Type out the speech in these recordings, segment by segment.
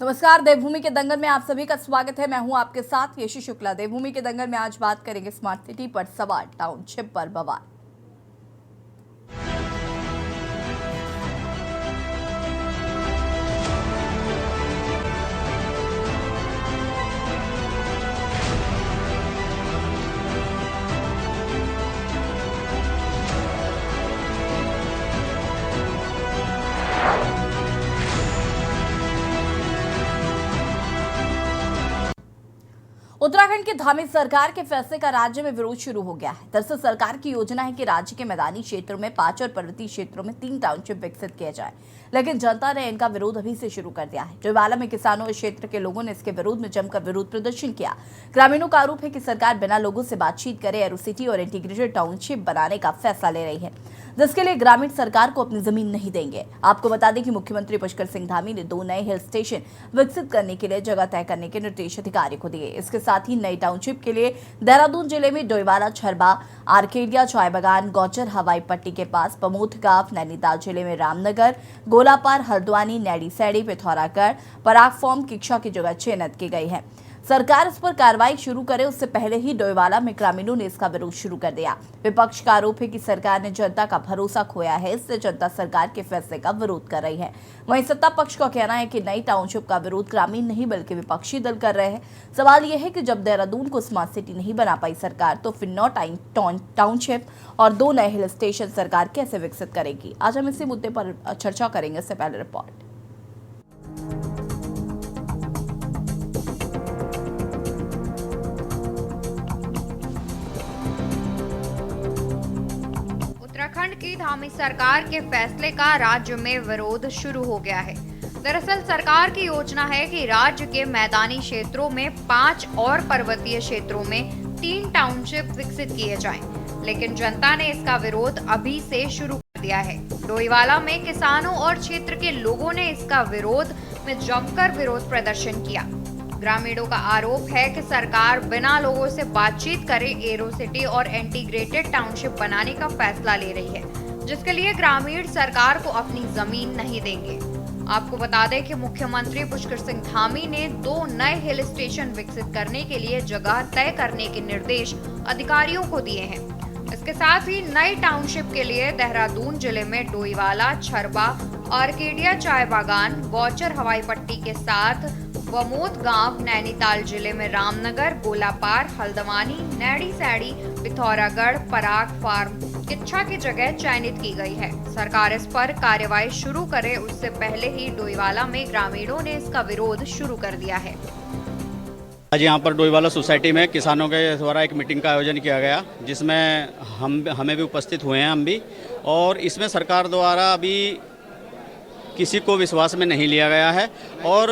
नमस्कार। देवभूमि के दंगल में आप सभी का स्वागत है। मैं हूं आपके साथ यशी शुक्ला। देवभूमि के दंगल में आज बात करेंगे स्मार्ट सिटी पर सवार टाउनशिप पर बवाल। उत्तराखंड की धामी सरकार के फैसले का राज्य में विरोध शुरू हो गया है। दरअसल सरकार की योजना है कि राज्य के मैदानी क्षेत्रों में 5 और पर्वतीय क्षेत्रों में 3 टाउनशिप विकसित किए जाए, लेकिन जनता ने इनका विरोध अभी से शुरू कर दिया है। डोईवाला में किसानों और क्षेत्र के लोगों ने इसके विरोध में जमकर विरोध प्रदर्शन किया। ग्रामीणों का आरोप है कि सरकार बिना लोगों से बातचीत करे एरो सिटी और इंटीग्रेटेड टाउनशिप बनाने का फैसला ले रही है, जिसके लिए ग्रामीण सरकार को अपनी जमीन नहीं देंगे। आपको बता दें कि मुख्यमंत्री पुष्कर सिंह धामी ने 2 नए हिल स्टेशन विकसित करने के लिए जगह तय करने के निर्देश अधिकारियों को दिए। इसके साथ ही नई टाउनशिप के लिए देहरादून जिले में डोईवाला, छरबा, आर्केडिया, चाय बागान, गौचर हवाई पट्टी के पास, पमोथ गांव, नैनीताल जिले में रामनगर, गोलापार, हल्द्वानी, नैडी सैडी, पिथौरागढ़, पराग फॉर्म, किक्षा की जगह चयनित की गई है। सरकार इस पर कार्रवाई शुरू करे उससे पहले ही डोईवाला में ग्रामीणों ने इसका विरोध शुरू कर दिया। विपक्ष का आरोप है कि सरकार ने जनता का भरोसा खोया है, इससे जनता सरकार के फैसले का विरोध कर रही है। वहीं सत्ता पक्ष का कहना है कि नई टाउनशिप का विरोध ग्रामीण नहीं बल्कि विपक्षी दल कर रहे हैं। सवाल यह है कि जब देहरादून को स्मार्ट सिटी नहीं बना पाई सरकार, तो फिन्नौर टाउनशिप और 2 नए हिल स्टेशन सरकार कैसे विकसित करेगी? आज हम इसी मुद्दे पर चर्चा करेंगे। इससे पहले रिपोर्ट। उत्तराखंड की धामी सरकार के फैसले का राज्य में विरोध शुरू हो गया है। दरअसल सरकार की योजना है कि राज्य के मैदानी क्षेत्रों में 5 और पर्वतीय क्षेत्रों में 3 टाउनशिप विकसित किए जाएं, लेकिन जनता ने इसका विरोध अभी से शुरू कर दिया है। डोईवाला में किसानों और क्षेत्र के लोगों ने इसका विरोध में जमकर विरोध प्रदर्शन किया। ग्रामीणों का आरोप है कि सरकार बिना लोगों से बातचीत करे एरो सिटी और इंटीग्रेटेड टाउनशिप बनाने का फैसला ले रही है, जिसके लिए ग्रामीण सरकार को अपनी जमीन नहीं देंगे। आपको बता दें कि मुख्यमंत्री पुष्कर सिंह धामी ने 2 नए हिल स्टेशन विकसित करने के लिए जगह तय करने के निर्देश अधिकारियों को दिए हैं। इसके साथ ही नई टाउनशिप के लिए देहरादून जिले में डोईवाला, छरबा, आर्केडिया, चाय बागान, गौचर हवाई पट्टी के साथ पमोथ गांव, नैनीताल जिले में रामनगर, गोलापार, हल्द्वानी, नैडी सैडी, पिथौरागढ़, पराग फार्म, किच्छा की जगह चयनित की गई है। सरकार इस पर कार्रवाई शुरू करे उससे पहले ही डोईवाला में ग्रामीणों ने इसका विरोध शुरू कर दिया है। आज यहाँ पर डोईवाला सोसाइटी में किसानों के द्वारा एक मीटिंग का आयोजन किया गया, जिसमें हमें भी उपस्थित हुए हैं हम भी, और इसमें सरकार द्वारा अभी किसी को विश्वास में नहीं लिया गया है और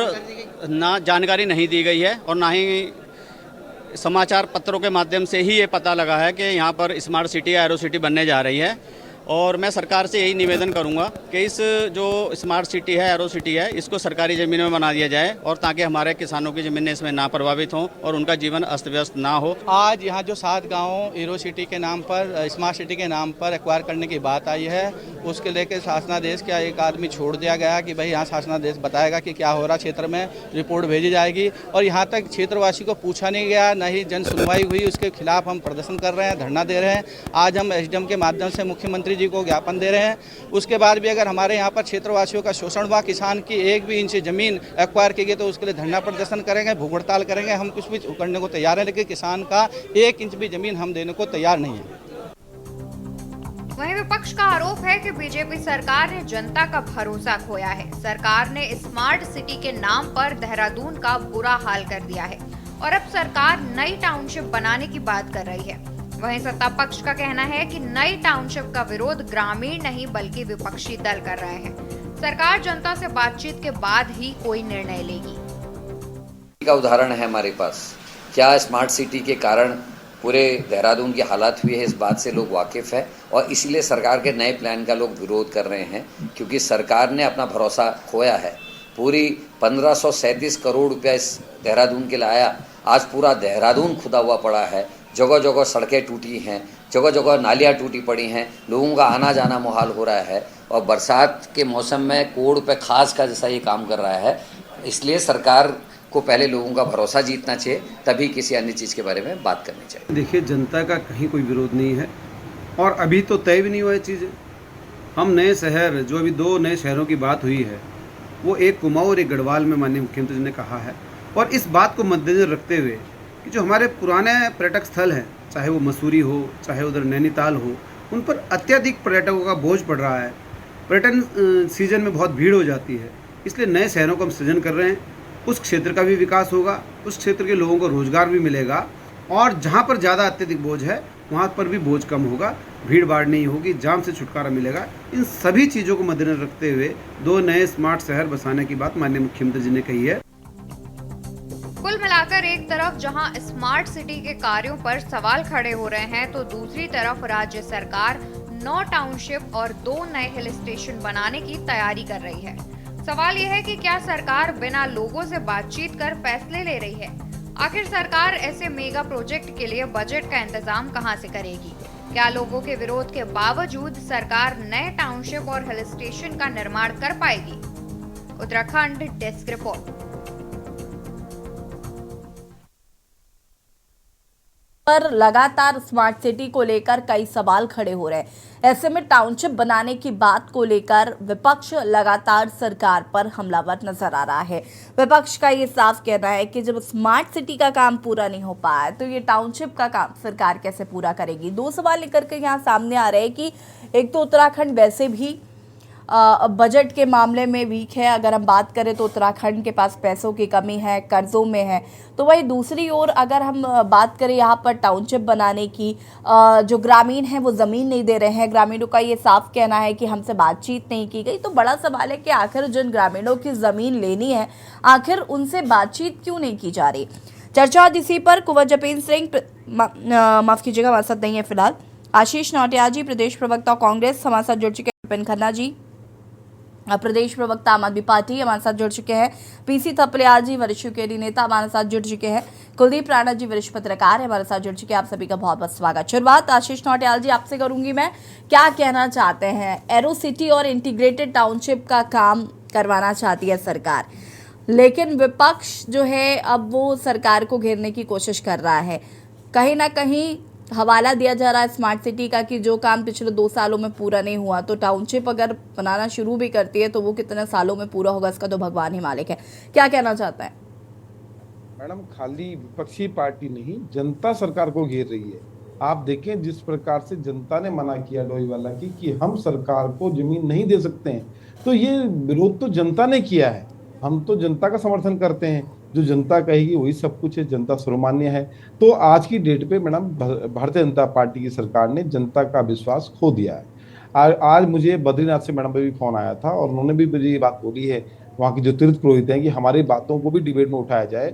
ना जानकारी नहीं दी गई है और ना ही समाचार पत्रों के माध्यम से ही ये पता लगा है कि यहाँ पर स्मार्ट सिटी या एरो सिटी बनने जा रही है। और मैं सरकार से यही निवेदन करूंगा कि इस जो स्मार्ट सिटी है, एरो सिटी है, इसको सरकारी ज़मीन में बना दिया जाए और ताकि हमारे किसानों की ज़मीनें इसमें ना प्रभावित हों और उनका जीवन अस्त व्यस्त ना हो। आज यहाँ जो 7 गाँव एरो सिटी के नाम पर, स्मार्ट सिटी के नाम पर एक्वायर करने की बात आई है, उसके लेकर शासनादेश का एक आदमी छोड़ दिया गया कि भाई यहाँ शासनादेश बताएगा कि क्या हो रहा क्षेत्र में, रिपोर्ट भेजी जाएगी। और यहाँ तक क्षेत्रवासी को पूछा नहीं गया, न ही जन सुनवाई हुई। उसके खिलाफ हम प्रदर्शन कर रहे हैं, धरना दे रहे हैं। आज हम एसडीएम के माध्यम से मुख्यमंत्री जी को ज्ञापन दे रहे हैं। उसके बाद भी अगर हमारे यहाँ पर क्षेत्रवासियों का शोषण हुआ, किसान की 1 भी इंच जमीन एक्वायर की गई, तो उसके लिए धरना प्रदर्शन करेंगे, भूख हड़ताल करेंगे। हम कुछ भी करने को तैयार हैं, लेकिन किसान का 1 इंच भी जमीन हम देने को तैयार नहीं है। वहीं विपक्ष का आरोप है कि बीजेपी सरकार ने जनता का भरोसा खोया है। सरकार ने स्मार्ट सिटी के नाम पर देहरादून का बुरा हाल कर दिया है और अब सरकार नई टाउनशिप बनाने की बात कर रही है। वहीं सत्ता पक्ष का कहना है कि नई टाउनशिप का विरोध ग्रामीण नहीं बल्कि विपक्षी दल कर रहे हैं। सरकार जनता से बातचीत के बाद ही कोई निर्णय लेगी। का उदाहरण है हमारे पास। क्या स्मार्ट सिटी के कारण पूरे देहरादून की हालात हुई है, इस बात से लोग वाकिफ़ है और इसीलिए सरकार के नए प्लान का लोग विरोध कर रहे हैं, क्योंकि सरकार ने अपना भरोसा खोया है। पूरी 1537 करोड़ रुपया इस देहरादून के लिए आया। आज पूरा देहरादून खुदा हुआ पड़ा है, जगह जगह सड़कें टूटी हैं, जगह जगह नालियाँ टूटी पड़ी हैं, लोगों का आना जाना मुहाल हो रहा है और बरसात के मौसम में कोड़ पे खास का जैसा ये काम कर रहा है। इसलिए सरकार को पहले लोगों का भरोसा जीतना चाहिए, तभी किसी अन्य चीज़ के बारे में बात करनी चाहिए। देखिए, जनता का कहीं कोई विरोध नहीं है और अभी तो तय भी नहीं हुआ है चीज़ें। हम नए शहर, जो अभी 2 नए शहरों की बात हुई है, वो एक कुमाऊं और एक गढ़वाल में माननीय मुख्यमंत्री जी ने कहा है। और इस बात को मद्देनजर रखते हुए कि जो हमारे पुराने पर्यटक स्थल हैं, चाहे वो मसूरी हो, चाहे उधर नैनीताल हो, उन पर अत्यधिक पर्यटकों का बोझ पड़ रहा है। पर्यटन सीजन में बहुत भीड़ हो जाती है, इसलिए नए शहरों का हम सृजन कर रहे हैं। उस क्षेत्र का भी विकास होगा, उस क्षेत्र के लोगों को रोजगार भी मिलेगा और जहाँ पर ज़्यादा अत्यधिक बोझ है वहाँ पर भी बोझ कम होगा, भीड़ भाड़ नहीं होगी, जाम से छुटकारा मिलेगा। इन सभी चीज़ों को मद्देनजर रखते हुए 2 नए स्मार्ट शहर बसाने की बात माननीय मुख्यमंत्री जी ने कही है। कुल मिलाकर एक तरफ जहां स्मार्ट सिटी के कार्यों पर सवाल खड़े हो रहे हैं, तो दूसरी तरफ राज्य सरकार 9 टाउनशिप और 2 नए हिल स्टेशन बनाने की तैयारी कर रही है। सवाल यह है कि क्या सरकार बिना लोगों से बातचीत कर फैसले ले रही है? आखिर सरकार ऐसे मेगा प्रोजेक्ट के लिए बजट का इंतजाम कहां से करेगी? क्या लोगों के विरोध के बावजूद सरकार नए टाउनशिप और हिल स्टेशन का निर्माण कर पाएगी? Uttarakhand desk report. पर लगातार स्मार्ट सिटी को लेकर कई सवाल खड़े हो रहे हैं। ऐसे में टाउनशिप बनाने की बात को लेकर विपक्ष लगातार सरकार पर हमलावर नजर आ रहा है। विपक्ष का ये साफ कहना है कि जब स्मार्ट सिटी का काम पूरा नहीं हो पाया तो ये टाउनशिप का काम सरकार कैसे पूरा करेगी। 2 सवाल लेकर के यहाँ सामने आ रहे हैं कि एक तो उत्तराखंड वैसे भी बजट के मामले में वीक है। अगर हम बात करें तो उत्तराखंड के पास पैसों की कमी है, कर्जों में है। तो वही दूसरी ओर अगर हम बात करें यहाँ पर टाउनशिप बनाने की, जो ग्रामीण हैं वो ज़मीन नहीं दे रहे हैं। ग्रामीणों का ये साफ कहना है कि हमसे बातचीत नहीं की गई। तो बड़ा सवाल है कि आखिर जिन ग्रामीणों की ज़मीन लेनी है, आखिर उनसे बातचीत क्यों नहीं की जा रही। चर्चा और इसी पर कुंवर जपीन सिंह माफ़ कीजिएगा हमारे साथ नहीं है फिलहाल। आशीष नौटियाल जी प्रदेश प्रवक्ता कांग्रेस हमारे साथ जुड़ चुके हैं। विपिन खन्ना जी प्रदेश प्रवक्ता आम आदमी पार्टी हमारे साथ जुड़ चुके हैं। पीसी थपलियाल जी वरिष्ठ यूकेडी नेता हमारे साथ जुड़ चुके हैं। कुलदीप राणा जी वरिष्ठ पत्रकार हमारे साथ जुड़ चुके हैं। आप सभी का बहुत बहुत स्वागत। शुरुआत आशीष नौटियाल जी आपसे करूंगी मैं, क्या कहना चाहते हैं? एरो सिटी और इंटीग्रेटेड टाउनशिप का काम करवाना चाहती है सरकार, लेकिन विपक्ष जो है अब वो सरकार को घेरने की कोशिश कर रहा है। कहीं ना कहीं हवाला दिया जा रहा है स्मार्ट सिटी का कि जो काम पिछले 2 सालों में पूरा नहीं हुआ, तो टाउनशिप अगर बनाना शुरू भी करती है तो वो कितने सालों में पूरा होगा इसका तो भगवान ही मालिक है। क्या कहना चाहता है? मैडम, खाली विपक्षी पार्टी नहीं, जनता सरकार को घेर रही है। आप देखें जिस प्रकार से जनता ने मना किया डोईवाला की कि हम सरकार को जमीन नहीं दे सकते हैं, तो ये विरोध तो जनता ने किया है। हम तो जनता का समर्थन करते हैं, जो जनता कहेगी वही सब कुछ है, जनता सर्वमान्य है। तो आज की डेट पे मैडम भारतीय जनता पार्टी की सरकार ने जनता का विश्वास खो दिया है। आज मुझे बद्रीनाथ से मैडम पे भी फोन आया था और उन्होंने भी मुझे ये बात बोली है, वहाँ की जो तीर्थ पुरोहित हैं, कि हमारी बातों को भी डिबेट में उठाया जाए।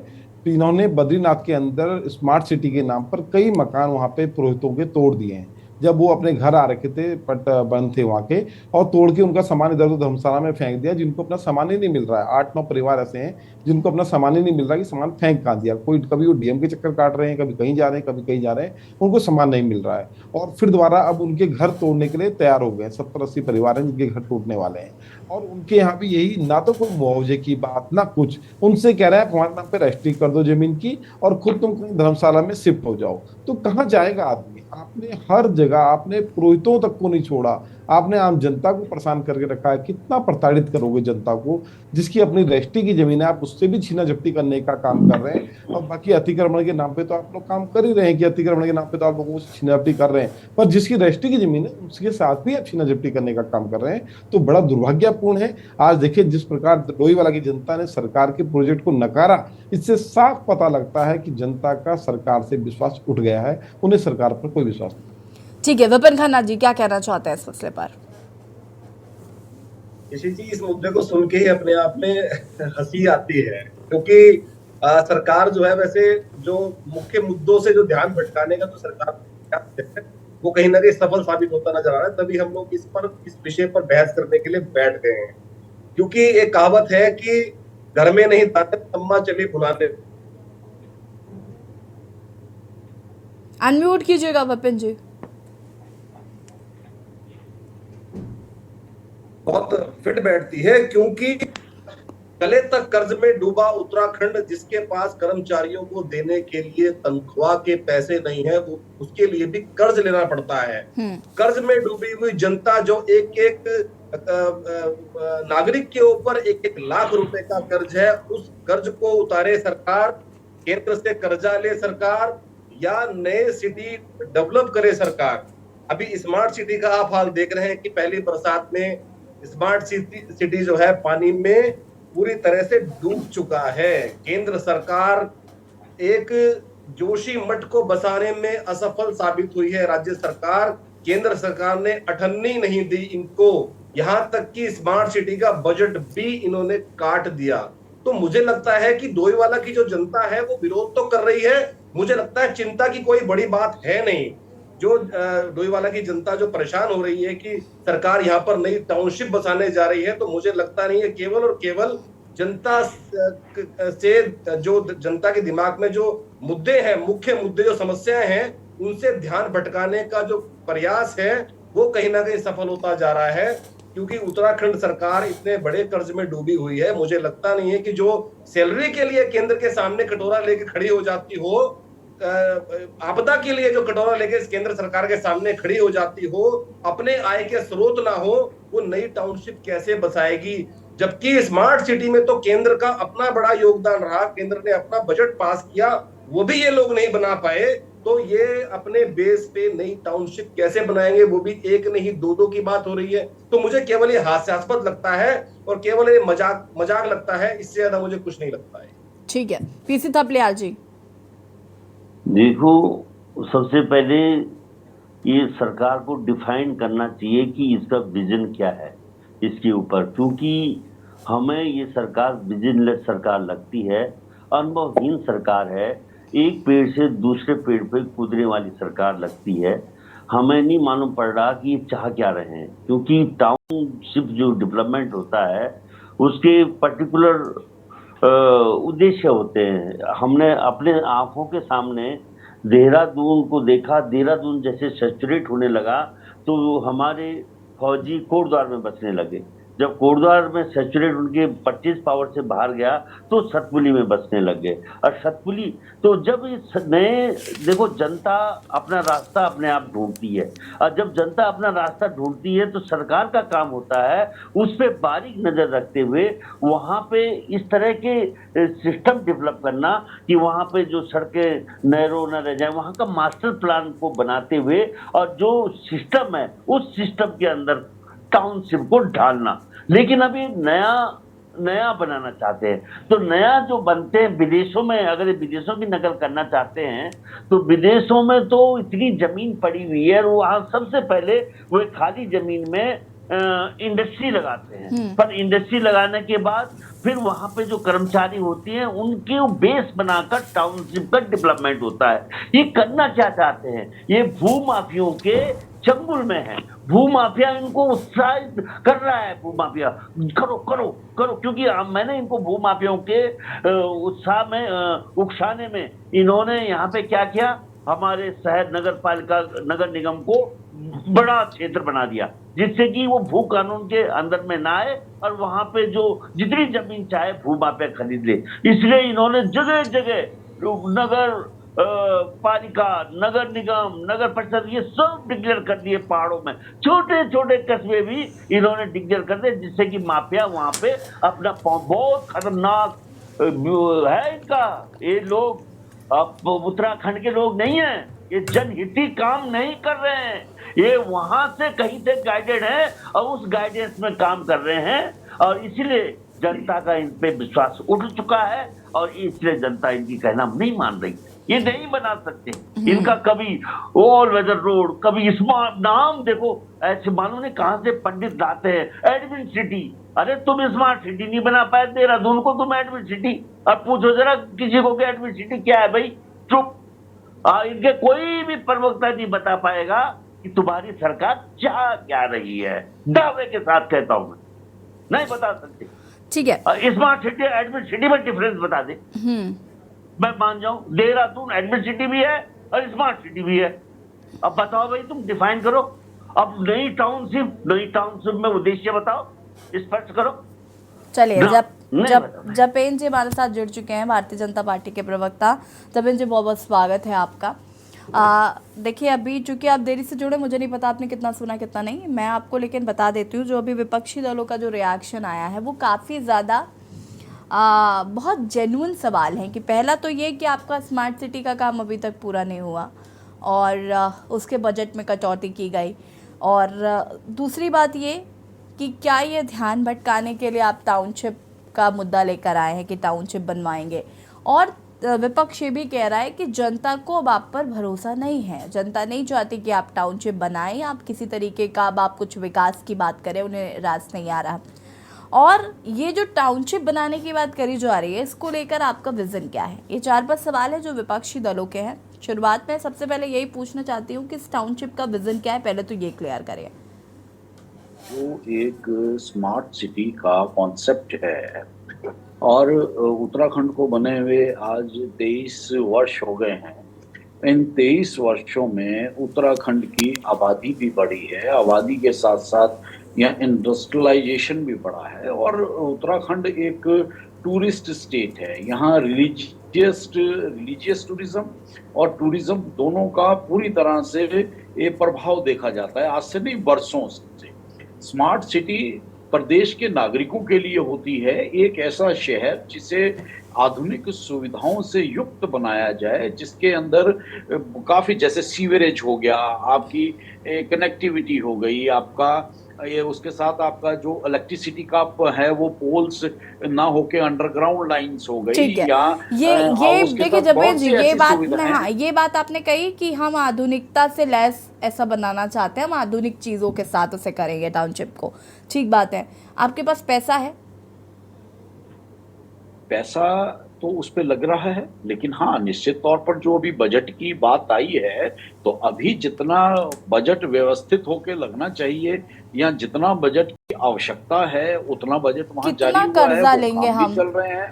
तो इन्होंने बद्रीनाथ के अंदर स्मार्ट सिटी के नाम पर कई मकान वहाँ पे पुरोहितों के तोड़ दिए हैं। जब वो अपने घर आ रखे थे, पट बंद थे वहाँ के, और तोड़ के उनका सामान इधर उधर धर्मशाला में फेंक दिया, जिनको अपना सामान ही नहीं मिल रहा है। 8-9 परिवार ऐसे हैं जिनको अपना सामान ही नहीं मिल रहा कि सामान फेंक कहाँ दिया। कोई कभी वो डीएम के चक्कर काट रहे हैं, कभी कहीं जा रहे हैं, कभी कहीं जा रहे हैं, उनको सामान नहीं मिल रहा है। और फिर दोबारा अब उनके घर तोड़ने के लिए तैयार हो गए। 70-80 परिवार हैं जिनके घर टूटने वाले हैं, और उनके यहाँ भी यही, ना तो कोई मुआवजे की बात ना कुछ, उनसे कह रहे हैं हमारे नाम पे रजिस्ट्री कर दो जमीन की और खुद तुम कहीं धर्मशाला में शिफ्ट हो जाओ। तो कहाँ जाएगा आदमी? आपने हर जगह, आपने पुरोहितों तक को नहीं छोड़ा, आपने आम जनता को परेशान करके रखा है। कितना प्रताड़ित करोगे जनता को, जिसकी अपनी रजिस्ट्री की जमीन है, आप उससे भी छीना झपटी करने का काम कर रहे हैं। और बाकी अतिक्रमण के नाम पे तो आप लोग काम कर ही रहे हैं कि अतिक्रमण के नाम पे तो आप लोगों को छीना झपटी कर रहे हैं, पर जिसकी रजिस्ट्री की जमीन है उसके साथ भी आप छीना झपटी करने का काम कर रहे हैं। तो बड़ा दुर्भाग्यपूर्ण है। आज देखिए जिस प्रकार डोईवाला की जनता ने सरकार के प्रोजेक्ट को नकारा, इससे साफ पता लगता है कि जनता का सरकार से विश्वास उठ गया है, उन्हें सरकार पर कोई विश्वास नहीं। ठीक है, विपिन खन्ना जी क्या कहना चाहते हैं इस मसले पर? किसी चीज इस मुद्दे को सुन के ही अपने आप में हंसी आती है, क्योंकि सरकार जो है, वैसे जो मुख्य मुद्दों से जो ध्यान भटकाने का तो सरकार वो कहीं ना कहीं सफल साबित होता नजर आ रहा है। तभी हम लोग इस विषय पर बहस करने के लिए बैठ गए हैं, क्योंकि एक कहावत है कि घर में नहीं दाते अम्मा चली भुनाने। अनम्यूट कीजिएगा विपिन जी। बहुत फिट बैठती है, क्योंकि गले तक कर्ज में डूबा उत्तराखंड, जिसके पास कर्मचारियों को देने के लिए तनख्वाह के पैसे नहीं है, वो उसके लिए भी कर्ज लेना पड़ता है। कर्ज में डूबी हुई जनता जो एक एक नागरिक के ऊपर 1-1 लाख रुपए का कर्ज है, उस कर्ज को उतारे सरकार, केंद्र से कर्जा ले सरकार, या नए सिटी डेवलप करे सरकार। अभी स्मार्ट सिटी का आप हाल देख रहे हैं कि पहली बरसात में स्मार्ट सिटी जो है पानी में पूरी तरह से डूब चुका है। केंद्र सरकार एक जोशी मठ को बसाने में असफल साबित हुई है। राज्य सरकार, केंद्र सरकार ने अठन्नी नहीं दी इनको, यहां तक कि स्मार्ट सिटी का बजट भी इन्होंने काट दिया। तो मुझे लगता है कि डोईवाला की जो जनता है वो विरोध तो कर रही है, मुझे लगता है चिंता की कोई बड़ी बात है नहीं। जो डोईवाला की जनता जो परेशान हो रही है कि सरकार यहाँ पर नई टाउनशिप बसाने जा रही है, तो मुझे लगता नहीं है, केवल और केवल जनता से जो जनता के दिमाग में जो मुद्दे हैं, मुख्य मुद्दे जो समस्याएं हैं, उनसे ध्यान भटकाने का जो प्रयास है वो कहीं ना कहीं सफल होता जा रहा है। क्योंकि उत्तराखंड सरकार इतने बड़े कर्ज में डूबी हुई है, मुझे लगता नहीं है कि जो सैलरी के लिए केंद्र के सामने कटोरा लेके खड़ी हो जाती हो, आपदा के लिए जो कटोरा लेके केंद्र सरकार के सामने खड़ी हो जाती हो, अपने आय के स्रोत ना हो, वो नई टाउनशिप कैसे बसाएगी। जबकि स्मार्ट सिटी में तो केंद्र का अपना बड़ा योगदान रहा, केंद्र ने अपना बजट पास किया, वो भी ये लोग नहीं बना पाए, तो ये अपने बेस पे नई टाउनशिप कैसे बनाएंगे, वो भी एक नहीं दो की बात हो रही है। तो मुझे केवल ये हास्यास्पद लगता है और केवल ये मजाक लगता है, इससे ज्यादा मुझे कुछ नहीं लगता है। ठीक है, पीसी थपलियाल जी। देखो, सबसे पहले ये सरकार को डिफाइन करना चाहिए कि इसका विजन क्या है इसके ऊपर, क्योंकि हमें ये सरकार विजनलेस सरकार लगती है, अनुभवहीन सरकार है, एक पेड़ से दूसरे पेड़ पे कूदने वाली सरकार लगती है। हमें नहीं मालूम पड़ रहा कि ये चाह क्या रहे हैं, क्योंकि टाउनशिप जो डेवलपमेंट होता है उसके पर्टिकुलर उद्देश्य होते हैं। हमने अपने आंखों के सामने देहरादून को देखा, देहरादून जैसे सैचुरेट होने लगा तो हमारे फौजी कोटद्वार में बसने लगे। जब कोटद्वार में सैचुरेट उनके 25 पावर से बाहर गया तो सतपुली में बसने लग गए। और सतपुली तो जब इस नए, देखो, जनता अपना रास्ता अपने आप ढूंढती है, और जब जनता अपना रास्ता ढूंढती है तो सरकार का काम होता है उस पर बारीक नज़र रखते हुए वहाँ पे इस तरह के सिस्टम डेवलप करना कि वहाँ पे जो सड़कें नैरो न रह जाए, वहाँ का मास्टर प्लान को बनाते हुए और जो सिस्टम है उस सिस्टम के अंदर टाउनशिप को ढालना। लेकिन अभी नया बनाना चाहते हैं, तो नया जो बनते हैं विदेशों में, अगर विदेशों की नकल करना चाहते हैं तो विदेशों में तो इतनी जमीन पड़ी हुई है, और वहाँ सबसे पहले वो खाली जमीन में इंडस्ट्री लगाते हैं। पर इंडस्ट्री लगाने के बाद फिर वहां पे जो कर्मचारी होती हैं उनके बेस बनाकर टाउनशिप का डेवलपमेंट होता है। ये करना क्या चाहते हैं, ये भूमाफियों के चंगुल में है। भूमाफिया इनको उत्साहित कर रहा है, भूमाफिया करो करो करो, क्योंकि मैंने इनको भूमाफियों के उत्साह में उकसाने में इन्होंने यहाँ पे क्या किया, हमारे शहर नगर निगम को बड़ा क्षेत्र बना दिया, जिससे कि वो भू कानून के अंदर में ना आए और वहां पे जो जितनी जमीन चाहे भूमाफिया खरीद ले। इसलिए इन्होंने जगह जगह नगर पालिका, नगर निगम, नगर परिषद ये सब डिक्लेयर कर दिए। पहाड़ों में छोटे छोटे कस्बे भी इन्होंने डिक्लेयर कर दिए, जिससे कि माफिया वहां पे अपना बहुत खतरनाक है इनका। ये लोग उत्तराखंड के लोग नहीं है, ये जनहिती काम नहीं कर रहे हैं, ये वहां से कहीं से गाइडेड है और उस गाइडेंस में काम कर रहे हैं, और इसलिए जनता का इन पे विश्वास उठ चुका है और इसलिए जनता इनकी कहना नहीं मान रही। ये नहीं बना सकते इनका कभी ऑल वेदर रोड, कभी स्मार्ट, नाम देखो ऐसे मालूम नहीं कहां से पंडित लाते हैं एडमिन सिटी। अरे तुम स्मार्ट सिटी नहीं बना पाए देहरादून को, तुम एडमिन सिटी। अब पूछो जरा किसी को कि एडमिन सिटी क्या है, भाई चुप। इनके कोई भी प्रवक्ता नहीं बता पाएगा कि तुम्हारी सरकार चाह क्या रही है। दावे के साथ कहता हूं मैं, नहीं बता सकते। ठीक है, स्मार्ट सिटी एडमिन सिटी में डिफरेंस बता दे, मैं मान जाऊं। देहरादून एडमिन सिटी भी है और स्मार्ट सिटी भी है। अब बताओ भाई, तुम डिफाइन करो। अब नई टाउनशिप में उद्देश्य बताओ, स्पष्ट करो। चलिए, नहीं बता। जपेन जी हमारे साथ जुड़ चुके हैं, भारतीय जनता पार्टी के प्रवक्ता। जपेन जी, बहुत बहुत स्वागत है आपका। देखिए, अभी चूंकि आप देरी से जुड़े, मुझे नहीं पता आपने कितना सुना कितना नहीं, मैं आपको लेकिन बता देती हूँ। जो अभी विपक्षी दलों का जो रिएक्शन आया है वो काफ़ी ज़्यादा बहुत जेन्युइन सवाल हैं। कि पहला तो ये कि आपका स्मार्ट सिटी का काम अभी तक पूरा नहीं हुआ और उसके बजट में कटौती की गई, और दूसरी बात ये कि क्या ये ध्यान भटकाने के लिए आप टाउनशिप का मुद्दा लेकर आए हैं कि टाउनशिप बनवाएंगे, और विपक्ष ये भी कह रहा है कि जनता को अब आप पर भरोसा नहीं है, जनता नहीं चाहती कि आप टाउनशिप बनाएं, आप किसी तरीके का अब आप कुछ विकास की बात करें, उन्हें रास नहीं आ रहा। और ये जो टाउनशिप बनाने की बात करी जा रही है, इसको लेकर आपका विजन क्या है? ये 4-5 सवाल है जो विपक्षी दलों के हैं। शुरुआत में सबसे पहले यही पूछना चाहती हूँ कि इस टाउनशिप का विजन क्या है, पहले तो ये क्लियर करें। जो एक स्मार्ट सिटी का कॉन्सेप्ट है और उत्तराखंड को बने हुए आज 23 वर्ष हो गए हैं। इन 23 वर्षों में उत्तराखंड की आबादी भी बढ़ी है, आबादी के साथ साथ यहाँ इंडस्ट्रियलाइजेशन भी बढ़ा है, और उत्तराखंड एक टूरिस्ट स्टेट है। यहाँ रिलीजियस टूरिज्म और टूरिज्म दोनों का पूरी तरह से ये प्रभाव देखा जाता है, आज से नहीं वर्षों से। स्मार्ट सिटी प्रदेश के नागरिकों के लिए होती है एक ऐसा शहर जिसे आधुनिक सुविधाओं से युक्त बनाया जाए, जिसके अंदर काफी, जैसे सीवरेज हो गया, आपकी कनेक्टिविटी हो गई, आपका ये उसके साथ आपका जो इलेक्ट्रिसिटी का है वो पोल्स ना होके अंडरग्राउंड लाइंस हो गई। ठीक है, ये देखिए जपेन जी, ये बात आपने कही कि हम आधुनिकता से लैस ऐसा बनाना चाहते हैं, हम आधुनिक चीजों के साथ उसे करेंगे टाउनशिप को। ठीक बात है, आपके पास पैसा है? पैसा तो उस पे लग रहा है, लेकिन हाँ, निश्चित तौर पर जो अभी बजट की बात आई है, तो अभी जितना बजट व्यवस्थित होके लगना चाहिए या जितना बजट की आवश्यकता है उतना बजट वहाँ जारी हुआ है, कर्जा लेंगे हम चल रहे हैं।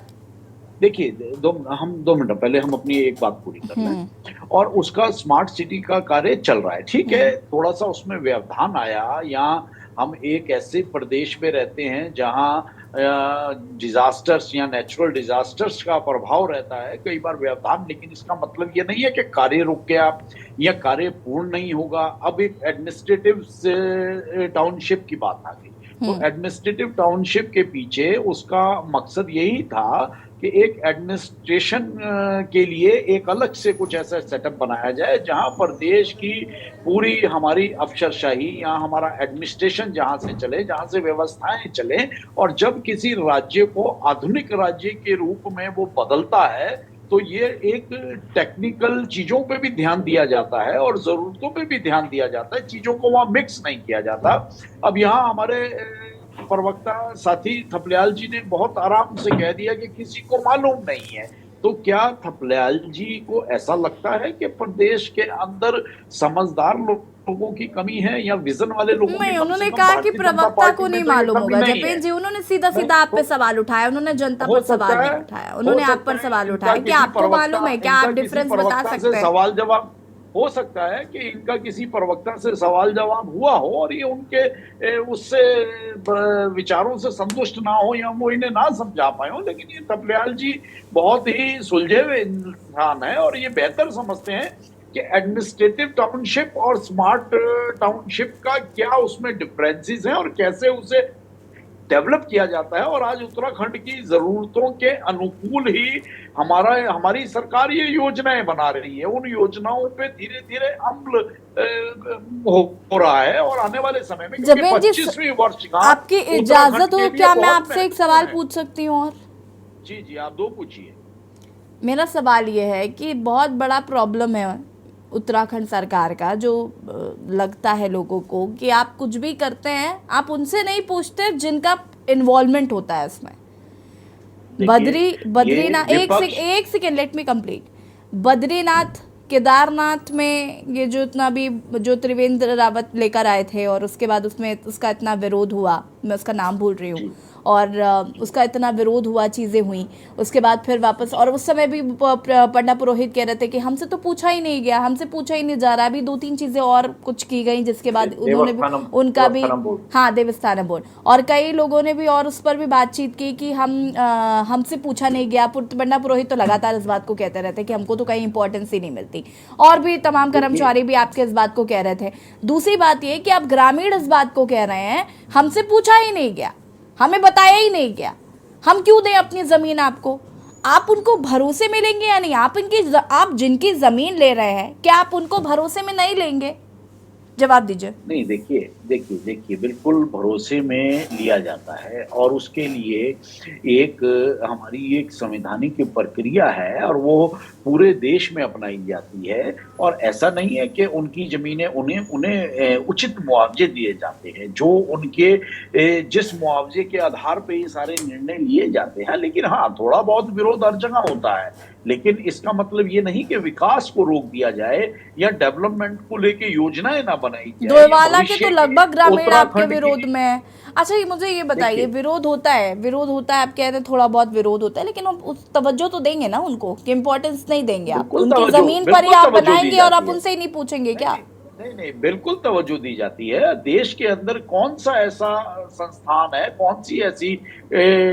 देखिए, 2 मिनट पहले हम अपनी एक बात पूरी कर लें, और उसका स्मार्ट सिटी का कार्य चल रहा है। ठीक है, थोड़ा सा उसमें व्यवधान आया, या हम एक ऐसे प्रदेश में रहते हैं जहाँ डिजास्टर्स या नेचुरल डिजास्टर्स का प्रभाव रहता है, कई बार व्यवधान, लेकिन इसका मतलब ये नहीं है कि कार्य रुक गया या कार्य पूर्ण नहीं होगा। अब एक एडमिनिस्ट्रेटिव टाउनशिप की बात आ गई, तो एडमिनिस्ट्रेटिव टाउनशिप के पीछे उसका मकसद यही था कि एक एडमिनिस्ट्रेशन के लिए एक अलग से कुछ ऐसा सेटअप बनाया जाए जहां प्रदेश की पूरी हमारी अफसरशाही या हमारा एडमिनिस्ट्रेशन जहां से चले, जहां से व्यवस्थाएं चले, और जब किसी राज्य को आधुनिक राज्य के रूप में वो बदलता है तो ये एक टेक्निकल चीजों पे भी ध्यान दिया जाता है और जरूरतों पे भी ध्यान दिया जाता है, चीजों को वहां मिक्स नहीं किया जाता। अब यहाँ हमारे प्रवक्ता साथी थपलियाल जी ने बहुत आराम से कह दिया कि किसी को मालूम नहीं है, तो क्या थपलियाल जी को ऐसा लगता है कि प्रदेश के अंदर समझदार लोगों की कमी है या विजन वाले लोगों की? उन्होंने कहा कि प्रवक्ता को नहीं मालूम होगा। जपेन जी, उन्होंने सीधा सीधा आप पे सवाल उठाया, उन्होंने जनता पर सवाल नहीं उठाया, उन्होंने आप पर सवाल उठाया कि आपको मालूम है क्या, आप डिफरेंस बता सकते हैं? सवाल जवाब हो सकता है कि इनका किसी प्रवक्ता से सवाल जवाब हुआ हो और ये उनके उससे विचारों से संतुष्ट ना हो या वो इन्हें ना समझा पाए हो, लेकिन ये थपलियाल जी बहुत ही सुलझे हुए इंसान है और ये बेहतर समझते हैं कि एडमिनिस्ट्रेटिव टाउनशिप और स्मार्ट टाउनशिप का क्या उसमें डिफरेंसेस हैं और कैसे उसे डेवलप किया जाता है। और आज उत्तराखंड की जरूरतों के अनुकूल ही हमारी सरकार ये योजनाएं बना रही है, उन योजनाओं पे धीरे धीरे अमल हो रहा है और आने वाले समय में 25वीं वर्षगांठ, आपकी इजाजत हो क्या मैं आपसे एक सवाल पूछ सकती हूँ? और जी आप 2 पूछिए। मेरा सवाल ये है कि बहुत बड़ा प्रॉब्लम है उत्तराखंड सरकार का, जो लगता है लोगों को कि आप कुछ भी करते हैं, आप उनसे नहीं पूछते जिनका इन्वॉल्वमेंट होता है इसमें। बद्रीनाथ, एक second let me complete. Badrinath, Kedarnath में ये जो इतना भी जो त्रिवेंद्र रावत लेकर आए थे और उसके बाद उसमें उसका इतना विरोध हुआ, मैं उसका नाम भूल रही हूँ, और उसका इतना विरोध हुआ, चीज़ें हुई, उसके बाद फिर वापस, और उस समय भी पंडा पुरोहित कह रहे थे कि हमसे तो पूछा ही नहीं गया, हमसे पूछा ही नहीं जा रहा। अभी 2-3 चीज़ें और कुछ की गई जिसके बाद उन्होंने भी उनका भी, हाँ, देवस्थानम बोर्ड, और कई लोगों ने भी और उस पर भी बातचीत की कि हमसे पूछा नहीं गया। पंडा पुरोहित तो लगातार इस बात को कहते रहते कि हमको तो कहीं इंपॉर्टेंस ही नहीं मिलती, और भी तमाम कर्मचारी भी आपके इस बात को कह रहे थे। दूसरी बात ये कि आप ग्रामीण इस बात को कह रहे हैं हमसे पूछा ही नहीं गया, हमें बताया ही नहीं गया, हम क्यों दें अपनी जमीन आपको? आप उनको भरोसे में लेंगे या नहीं? आप जिनकी जमीन ले रहे हैं, क्या आप उनको भरोसे में नहीं लेंगे? जवाब दीजिए। नहीं, देखिए बिल्कुल भरोसे में लिया जाता है, और उसके लिए एक हमारी एक संवैधानिक प्रक्रिया है और वो पूरे देश में अपनाई जाती है। और ऐसा नहीं है कि उनकी जमीनें उन्हें उचित मुआवजे दिए जाते हैं, जो उनके जिस मुआवजे के आधार पे ये सारे निर्णय लिए जाते हैं। लेकिन हाँ, थोड़ा बहुत विरोध हर जगह होता है, लेकिन इसका मतलब ये नहीं कि विकास को रोक दिया जाए या डेवलपमेंट को लेके योजनाएं ना बनाई जाए। डोईवाला के तो लगभग ग्रामीण आपके विरोध में है। अच्छा, ये मुझे ये बताइए, विरोध होता है, आप कह रहे हैं थोड़ा बहुत विरोध होता है, लेकिन आप उस तवज्जो तो देंगे ना उनको, कि इम्पोर्टेंस नहीं देंगे आप? उनकी जमीन पर ही आप बनाएंगे और आप उनसे ही नहीं पूछेंगे क्या? नहीं, बिल्कुल तवज्जो दी जाती है। देश के अंदर कौन सा ऐसा संस्थान है, कौन सी ऐसी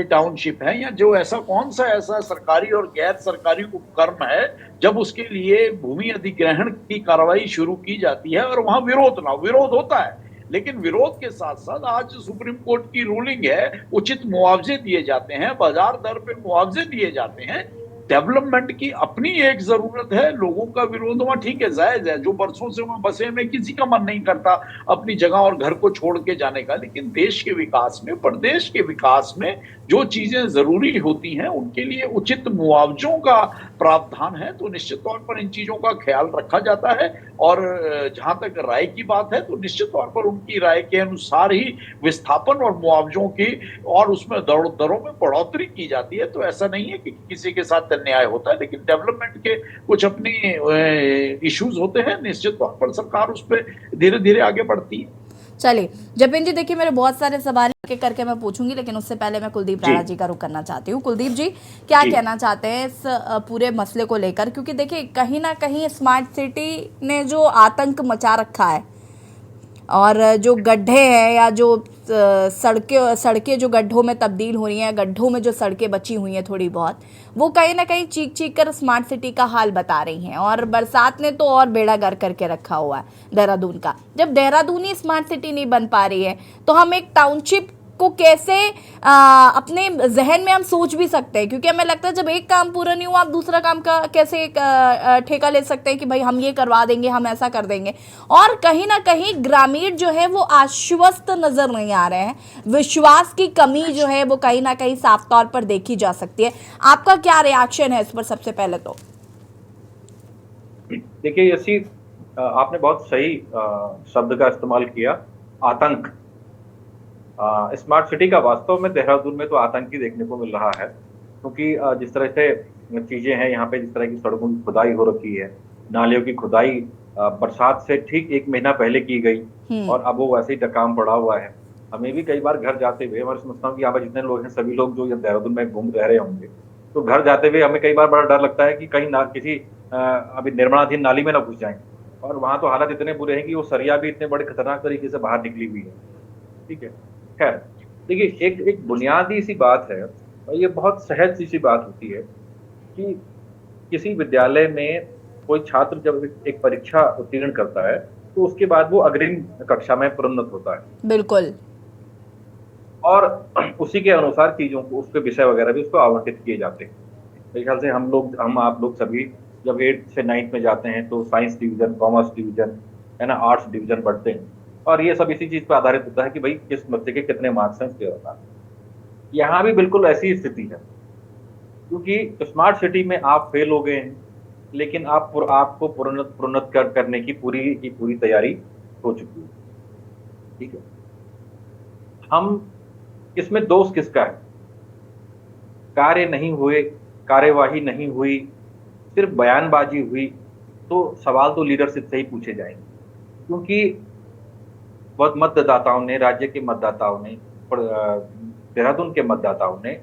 टाउनशिप है, या जो ऐसा कौन सा ऐसा सरकारी और गैर सरकारी उपक्रम है जब उसके लिए भूमि अधिग्रहण की कार्रवाई शुरू की जाती है और वहां विरोध होता है। लेकिन विरोध के साथ साथ आज सुप्रीम कोर्ट की रूलिंग है, उचित मुआवजे दिए जाते हैं, बाजार दर पे मुआवजे दिए जाते हैं। डेवलपमेंट की अपनी एक जरूरत है, लोगों का विरोध वहां ठीक है, जायज है, जो बरसों से वहां बसे में किसी का मन नहीं करता अपनी जगह और घर को छोड़ के जाने का। लेकिन देश के विकास में, प्रदेश के विकास में जो चीजें जरूरी होती हैं उनके लिए उचित मुआवजों का प्रावधान है, तो निश्चित तौर पर इन चीजों का ख्याल रखा जाता है। और जहां तक राय की बात है, तो निश्चित तौर पर उनकी राय के अनुसार ही विस्थापन और मुआवजों की और उसमें दरों में बढ़ोतरी की जाती है। तो ऐसा नहीं है कि किसी के साथ न्याय होता है, लेकिन डेवलपमेंट के कुछ अपनी इश्यूज होते हैं, निश्चित तौर पर सरकार उस पर धीरे धीरे आगे बढ़ती है। चलिए जतिन जी, देखिए मेरे बहुत सारे सवाल करके मैं पूछूंगी, लेकिन उससे पहले मैं कुलदीप राणा जी का रुख करना चाहती हूँ। कुलदीप जी, क्या कहना चाहते हैं इस पूरे मसले को लेकर? क्योंकि देखिए कहीं ना कहीं स्मार्ट सिटी ने जो आतंक मचा रखा है, और जो गड्ढे हैं या जो सड़कें जो गड्ढों में तब्दील हो रही हैं, गड्ढों में जो सड़कें बची हुई हैं थोड़ी बहुत, वो कहीं ना कहीं चीख कर स्मार्ट सिटी का हाल बता रही हैं। और बरसात ने तो और बेड़ा गर्क करके रखा हुआ है देहरादून का। जब देहरादून ही स्मार्ट सिटी नहीं बन पा रही है, तो हम एक टाउनशिप को कैसे अपने जहन में हम सोच भी सकते हैं? क्योंकि हमें लगता है जब एक काम पूरा नहीं हुआ, आप दूसरा काम का कैसे ठेका ले सकते हैं कि भाई हम ये करवा देंगे, हम ऐसा कर देंगे। और कहीं ना कहीं ग्रामीण जो है वो आश्वस्त नजर नहीं आ रहे हैं, विश्वास की कमी जो है वो कहीं ना कहीं साफ तौर पर देखी जा सकती है। आपका क्या रिएक्शन है इस पर? सबसे पहले तो देखिए यसी, आपने बहुत सही शब्द का इस्तेमाल किया, आतंक। स्मार्ट सिटी का वास्तव में देहरादून में तो आतंक ही देखने को मिल रहा है, क्योंकि जिस तरह से चीजें हैं यहाँ पे, जिस तरह की सड़कों की खुदाई हो रखी है, नालियों की खुदाई बरसात से ठीक 1 महीना पहले की गई और अब वो वैसे ही काम पड़ा हुआ है। हमें भी कई बार घर जाते हुए, मैं समझता हूँ कि यहाँ पर जितने लोग हैं सभी लोग जो देहरादून में घूम रह रहे होंगे, तो घर जाते हुए हमें कई बार बड़ा डर लगता है कि कहीं ना किसी अभी निर्माणाधीन नाली में ना घुस जाएं। और वहाँ तो हालात इतने बुरे हैं कि वो सरिया भी इतने बड़े खतरनाक तरीके से बाहर निकली हुई है। ठीक है, खैर देखिए एक बुनियादी सी बात है, और ये बहुत सहज सी बात होती है कि किसी विद्यालय में कोई छात्र जब एक परीक्षा उत्तीर्ण करता है तो उसके बाद वो अग्रिम कक्षा में प्रोन्नत होता है। बिल्कुल। और उसी के अनुसार चीजों को, उसके विषय वगैरह भी उसको आवंटित किए जाते हैं। मेरे ख्याल से आप लोग सभी जब 8th से 9th में जाते हैं तो साइंस डिवीजन, कॉमर्स डिवीजन, है ना, आर्ट्स डिवीजन बढ़ते हैं, और ये सब इसी चीज पर आधारित होता है कि भाई किस बच्चे के कितने मार्क्स हैं उसके अनुसार। यहाँ भी बिल्कुल ऐसी स्थिति है, क्योंकि स्मार्ट सिटी में आप फेल हो गए हैं, लेकिन आपको प्रोन्नत करने की पूरी तैयारी हो चुकी है। ठीक है, हम इसमें दोष किसका है? कार्य नहीं हुए, कार्यवाही नहीं हुई, सिर्फ बयानबाजी हुई, तो सवाल तो लीडरशिप से ही पूछे जाएंगे। क्योंकि बहुत मतदाताओं ने, राज्य के मतदाताओं ने देहरादून के मतदाताओं ने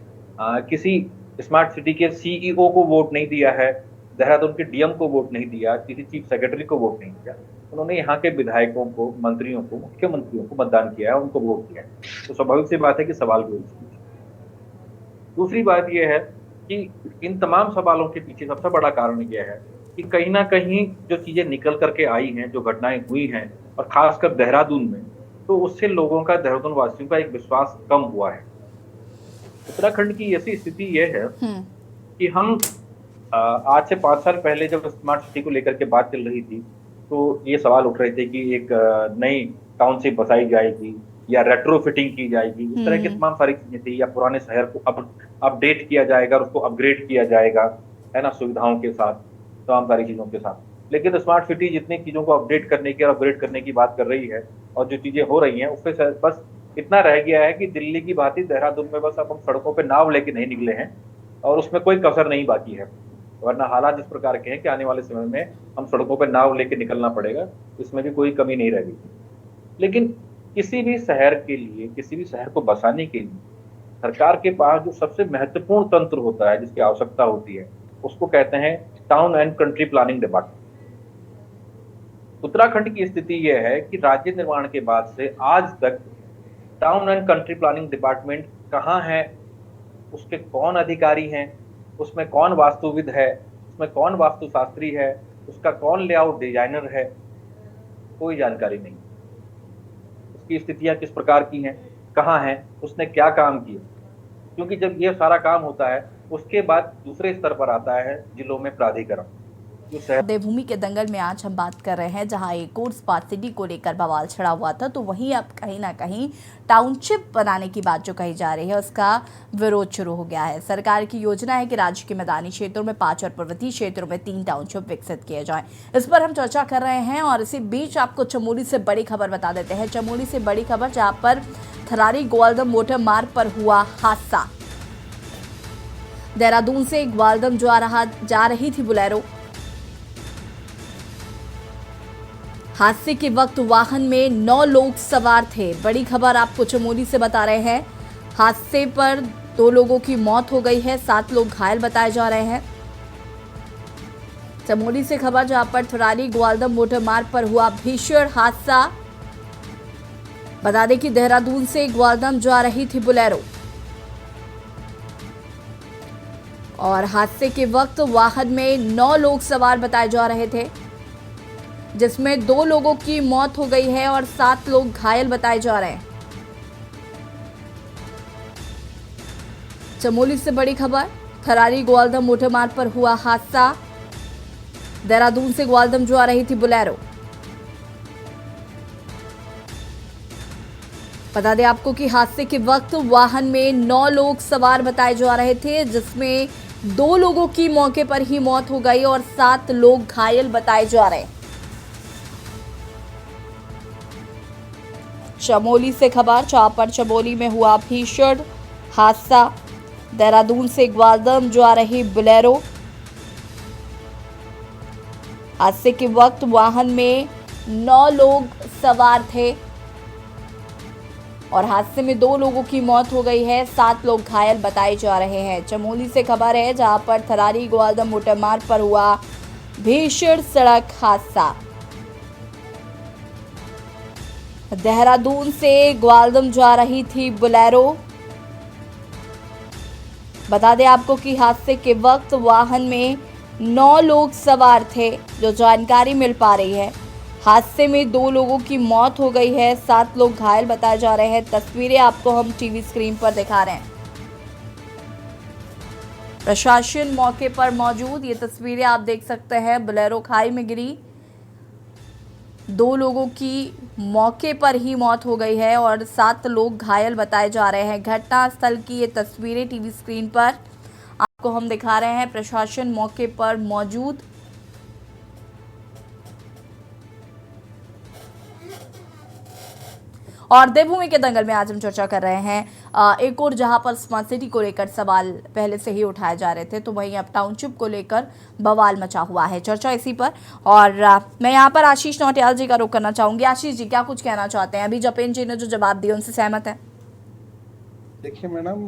किसी स्मार्ट सिटी के सीईओ को वोट नहीं दिया है, देहरादून के डीएम को वोट नहीं दिया, किसी चीफ सेक्रेटरी को वोट नहीं दिया। उन्होंने यहाँ के विधायकों को, मंत्रियों को, मुख्यमंत्रियों को मतदान किया है, उनको वोट दिया है। तो स्वाभाविक सी बात है कि सवाल भी होगी। दूसरी बात यह है कि इन तमाम सवालों के पीछे सबसे बड़ा कारण यह है कि कहीं ना कहीं जो चीजें निकल करके आई हैं, जो घटनाएं हुई हैं, और खासकर देहरादून में, तो उससे लोगों का, देहरादून वासियों का एक विश्वास कम हुआ है। उत्तराखंड की ऐसी स्थिति यह है कि हम आज से 5 साल पहले जब स्मार्ट सिटी को लेकर के बात चल रही थी, तो ये सवाल उठ रहे थे कि एक नई टाउनशिप बसाई जाएगी या रेट्रोफिटिंग की जाएगी, इस तरह की तमाम सारी चीजें थी, या पुराने शहर को अपडेट किया जाएगा और उसको अपग्रेड किया जाएगा, है ना, सुविधाओं के साथ, तमाम सारी चीजों के साथ। लेकिन स्मार्ट सिटी जितनी चीजों को अपडेट करने की और अपग्रेड करने की बात कर रही है, और जो चीजें हो रही हैं, उससे बस इतना रह गया है कि दिल्ली की भांति देहरादून में बस अब हम सड़कों पे नाव लेके नहीं निकले हैं, और उसमें कोई कसर नहीं बाकी है। वरना हालात इस प्रकार के हैं कि आने वाले समय में हम सड़कों पे नाव लेके निकलना पड़ेगा, इसमें भी कोई कमी नहीं रह गई। लेकिन किसी भी शहर के लिए, किसी भी शहर को बसाने के लिए सरकार के पास जो सबसे महत्वपूर्ण तंत्र होता है, जिसकी आवश्यकता होती है, उसको कहते हैं town and country planning department. Uttarakhand की स्थिति यह है कि राज्य निर्माण के बाद से आज तक town and country planning department कहाँ है, उसके कौन अधिकारी हैं, उसमें कौन वास्तुविद है, उसमें कौन वास्तुशास्त्री है, उसका कौन लेआउट डिजाइनर है, कोई जानकारी नहीं। उसकी स्थितियां किस प्रकार की हैं, कहाँ हैं, उसने क्या काम किया, क्योंकि जब ये सारा काम होता है उसके बाद दूसरे स्तर पर आता है जिलों में प्राधिकरण। देवभूमि के दंगल में आज हम बात कर रहे हैं, जहां एक और स्मार्ट सिटी को लेकर बवाल छिड़ा हुआ था, तो वहीं अब कहीं ना कहीं टाउनशिप बनाने की बात जो कही जा रही है, उसका विरोध शुरू हो गया है। सरकार की योजना है कि राज्य के मैदानी क्षेत्रों में 5 और पर्वतीय क्षेत्रों में 3 टाउनशिप विकसित किए जाएं। इस पर हम चर्चा कर रहे हैं, और इसी बीच आपको चमोली से बड़ी खबर बता देते हैं। चमोली से बड़ी खबर, जहाँ पर थरारी ग्वालदम मोटर मार्ग पर हुआ हादसा। देहरादून से ग्वालदम जा रही थी बुलेरो। हादसे के वक्त वाहन में 9 लोग सवार थे। बड़ी खबर आपको चमोली से बता रहे हैं। हादसे पर 2 लोगों की मौत हो गई है, 7 लोग घायल बताए जा रहे हैं। चमोली से खबर, जहां पर थरारी ग्वालदम मोटर मार्ग पर हुआ भीषण हादसा। बता दें कि देहरादून से ग्वालदम जा रही थी बुलेरो, और हादसे के वक्त वाहन में 9 लोग सवार बताए जा रहे थे, जिसमें 2 लोगों की मौत हो गई है और 7 लोग घायल बताए जा रहे हैं। चमोली से बड़ी खबर, थरारी ग्वालदम मोटर मार्ग पर हुआ हादसा। देहरादून से ग्वालदम जा रही थी बुलेरो। बता दें आपको कि हादसे के वक्त वाहन में 9 लोग सवार बताए जा रहे थे, जिसमें 2 लोगों की मौके पर ही मौत हो गई और 7 लोग घायल बताए जा रहे हैं। चमोली से खबर, जहां पर चमोली में हुआ भीषण हादसा। देहरादून से ग्वालदम जा रही बुलेरो। हादसे के वक्त वाहन में 9 लोग सवार थे, और हादसे में 2 लोगों की मौत हो गई है, 7 लोग घायल बताए जा रहे हैं। चमोली से खबर है, जहां पर थरारी ग्वालदम मोटर मार्ग पर हुआ भीषण सड़क हादसा। देहरादून से ग्वालदम जा रही थी बुलेरो। बता दें आपको कि हादसे के वक्त वाहन में 9 लोग सवार थे, जो जानकारी मिल पा रही है। हादसे में 2 लोगों की मौत हो गई है, 7 लोग घायल बताए जा रहे हैं। तस्वीरें आपको हम टीवी स्क्रीन पर दिखा रहे हैं। प्रशासन मौके पर मौजूद, ये तस्वीरें आप देख सकते हैं। बुलेरो खाई में गिरी, 2 लोगों की मौके पर ही मौत हो गई है और 7 लोग घायल बताए जा रहे हैं। घटनास्थल की ये तस्वीरें टीवी स्क्रीन पर आपको हम दिखा रहे हैं। प्रशासन मौके पर मौजूद। और देवभूमि के दंगल में आज हम चर्चा कर रहे हैं एक और, जहां पर स्मार्ट सिटी को लेकर सवाल पहले से ही उठाए जा रहे थे, तो वहीं अब टाउनशिप को लेकर बवाल मचा हुआ है। चर्चा इसी पर, और मैं यहां पर आशीष नौटियाल जी का रुख करना चाहूंगी। आशीष जी, क्या कुछ कहना चाहते हैं? अभी जपेन जी ने जो जवाब दिया उनसे सहमत है? देखिए मैडम,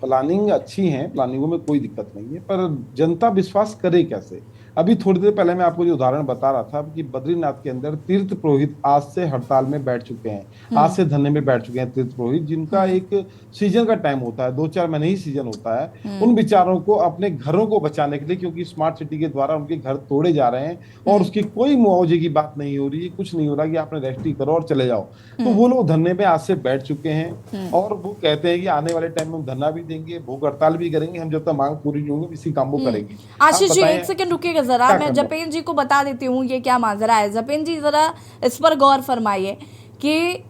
प्लानिंग अच्छी है, प्लानिंगों में कोई दिक्कत नहीं है, पर जनता विश्वास करे कैसे? अभी थोड़ी देर पहले मैं आपको जो उदाहरण बता रहा था कि बद्रीनाथ के अंदर तीर्थ पुरोहित आज से हड़ताल में बैठ चुके हैं, आज से धरने में बैठ चुके हैं तीर्थ पुरोहित, जिनका एक सीजन का टाइम होता है, 2-4 महीने ही सीजन होता है। उन बेचारों को अपने घरों को बचाने के लिए, क्योंकि स्मार्ट सिटी के द्वारा उनके घर तोड़े जा रहे हैं और उसकी कोई मुआवजे की बात नहीं हो रही है, कुछ नहीं हो रहा कि आपने रजिस्ट्री करो और चले जाओ। तो वो लोग धरने में आज से बैठ चुके हैं और वो कहते हैं कि आने वाले टाइम में हम धरना भी देंगे, भूख हड़ताल भी करेंगे, हम जब तक मांग पूरी नहीं होगी इसी काम को करेंगे। आशीष जी एक सेकंड रुकिएगा जरा, मैं जपेन जी को बता देती हूँ ये क्या माजरा है। जपेन जी जरा इस पर गौर फरमाइए कि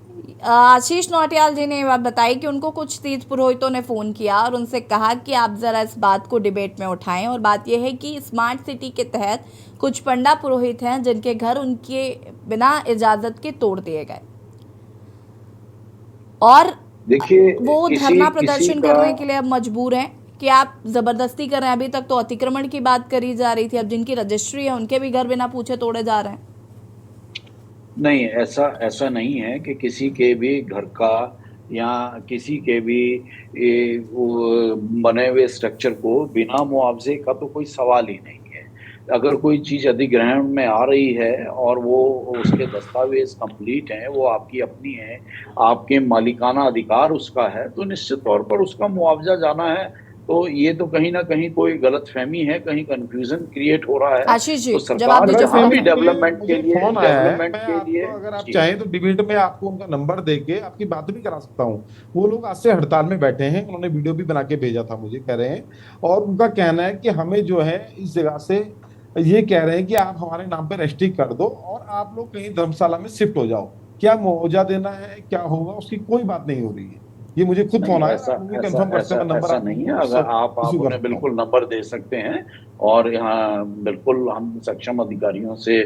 आशीष नौटियाल जी ने ये बात बताई कि उनको कुछ तीर्थ पुरोहितों ने फोन किया और उनसे कहा कि आप जरा इस बात को डिबेट में उठाएं, और बात यह है कि स्मार्ट सिटी के तहत कुछ पंडा पुरोहित हैं जिनके घर उनके बिना इजाजत के तोड़ दिए गए और देखिए वो धरना प्रदर्शन करने के लिए अब मजबूर हैं कि आप जबरदस्ती कर रहे हैं। अभी तक तो अतिक्रमण की बात करी जा रही थी, अब जिनकी रजिस्ट्री है उनके भी घर बिना पूछे तोड़े जा रहे हैं। नहीं, ऐसा नहीं है कि किसी के भी घर का या किसी के भी बने हुए स्ट्रक्चर को बिना मुआवजे का तो कोई सवाल ही नहीं है। अगर कोई चीज अधिग्रहण में आ रही है और वो उसके दस्तावेज कंप्लीट हैं, वो आपकी अपनी है, आपके मालिकाना अधिकार उसका है, तो निश्चित तौर पर उसका मुआवजा जाना है। तो ये तो कहीं ना कहीं कोई गलतफहमी है, कहीं कंफ्यूजन क्रिएट हो रहा है। आशीष जी तो सरकार डेवलपमेंट के लिए अगर आप चाहें तो डिबेट में आपको उनका नंबर देके आपकी बात भी करा सकता हूँ। वो लोग आज से हड़ताल में बैठे हैं, उन्होंने वीडियो भी बना के भेजा था मुझे, कह रहे हैं, और उनका कहना है कि हमें जो है इस जगह से ये कह रहे हैं कि आप हमारे नाम पे रजिस्ट्री कर दो और आप लोग कहीं धर्मशाला में शिफ्ट हो जाओ। क्या मुआवजा देना है, क्या होगा, उसकी कोई बात नहीं हो रही है। ये मुझे खुद फोन आया, कंफर्म करते हैं नंबर। ऐसा नहीं है, अगर आप उन्हें बिल्कुल नंबर दे सकते हैं और यहाँ बिल्कुल हम सक्षम अधिकारियों से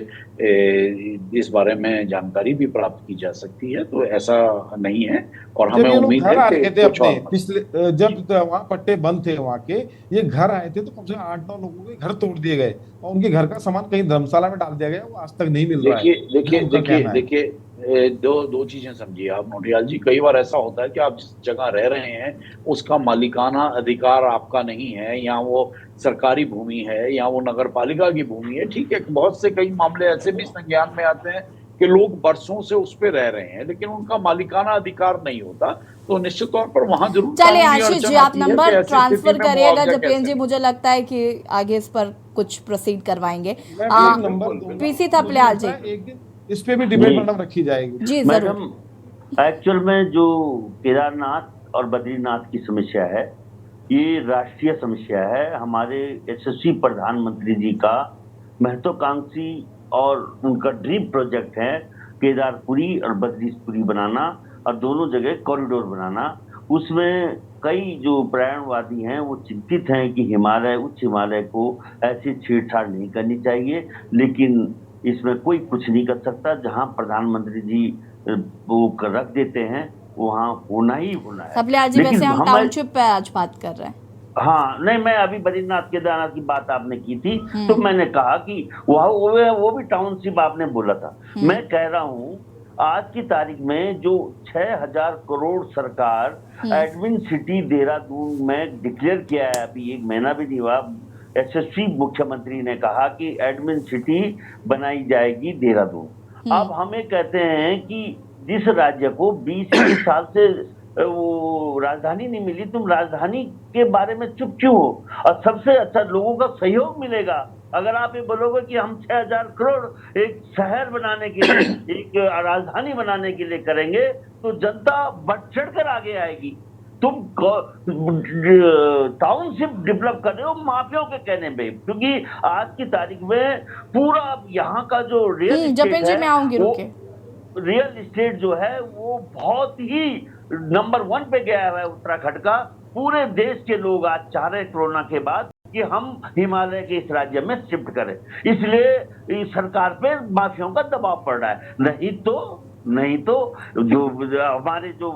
इस बारे में जानकारी भी प्राप्त की जा सकती है, तो ऐसा नहीं है। और हमें उम्मीद है कि अपने पिछले जब वहाँ पट्टे बंद थे वहाँ के, ये घर आए थे तो कम से कम 8-9 लोगों के घर तोड़ दिए गए और उनके घर का सामान कहीं धर्मशाला में डाल दिया गया, वो आज तक नहीं मिल रहा है। देखिए दो चीजें समझिए आप नौटियाल जी। कई बार ऐसा होता है कि आप जिस जगह रह रहे हैं उसका मालिकाना अधिकार आपका नहीं है, या वो सरकारी भूमि है या वो नगर पालिका की भूमि है, ठीक है। बहुत से कई मामले ऐसे भी संज्ञान में आते हैं कि लोग बरसों से उस पे रह रहे हैं लेकिन उनका मालिकाना अधिकार नहीं होता, तो निश्चित तौर पर वहां जरूर। चलिए आशीष जी आप नंबर ट्रांसफर करिएगा जपेन जी, मुझे लगता है कि आगे इस पर कुछ प्रोसीड करवाएंगे। पीसी थपलियाल जी इस पे भी डिबेट मैडम रखी जाएगी। जी मैडम, एक्चुअल में जो केदारनाथ और बद्रीनाथ की समस्या है ये राष्ट्रीय समस्या है। हमारे यशस्वी प्रधानमंत्री जी का महत्वाकांक्षी और उनका ड्रीम प्रोजेक्ट है केदारपुरी और बद्रीपुरी बनाना और दोनों जगह कॉरिडोर बनाना। उसमें कई जो पर्यावरणवादी हैं वो चिंतित हैं कि उच्च हिमालय को ऐसी छेड़छाड़ नहीं करनी चाहिए, लेकिन इसमें कोई कुछ नहीं कर सकता। जहां प्रधानमंत्री जी वो रख देते हैं वहां होना ही होना है। थपलियाल जी वैसे हम टाउनशिप पे आज बात कर रहे हैं। हाँ, नहीं, मैं अभी बद्रीनाथ केदारनाथ की बात आपने की थी तो मैंने कहा कि वो भी टाउनशिप आपने बोला था। मैं कह रहा हूँ आज की तारीख में जो 6000 करोड़ सरकार एडमिन सिटी देहरादून में डिक्लेयर किया है, अभी 1 महीना भी नहीं हुआ, यशस्वी मुख्यमंत्री ने कहा कि एडमिन सिटी बनाई जाएगी देहरादून। अब हमें कहते हैं कि जिस राज्य को 20 साल से वो राजधानी नहीं मिली, तुम राजधानी के बारे में चुप क्यों हो? और सबसे अच्छा लोगों का सहयोग मिलेगा अगर आप ये बोलोगे कि हम 6000 करोड़ एक शहर बनाने के लिए, एक राजधानी बनाने के लिए करेंगे, तो जनता बढ़ चढ़ कर आगे आएगी। तुम टाउनशिप डेवलप कर रहे हो माफियाओं के कहने पे, क्योंकि आज की तारीख में पूरा यहाँ का जो रियल एस्टेट है, रियल एस्टेट जो है वो बहुत ही नंबर 1 पे गया है उत्तराखंड का। पूरे देश के लोग आज चाह रहे कोरोना के बाद कि हम हिमालय के इस राज्य में शिफ्ट करें, इसलिए सरकार पे माफियाओं का दबाव पड़ रहा है। नहीं तो जो हमारे जो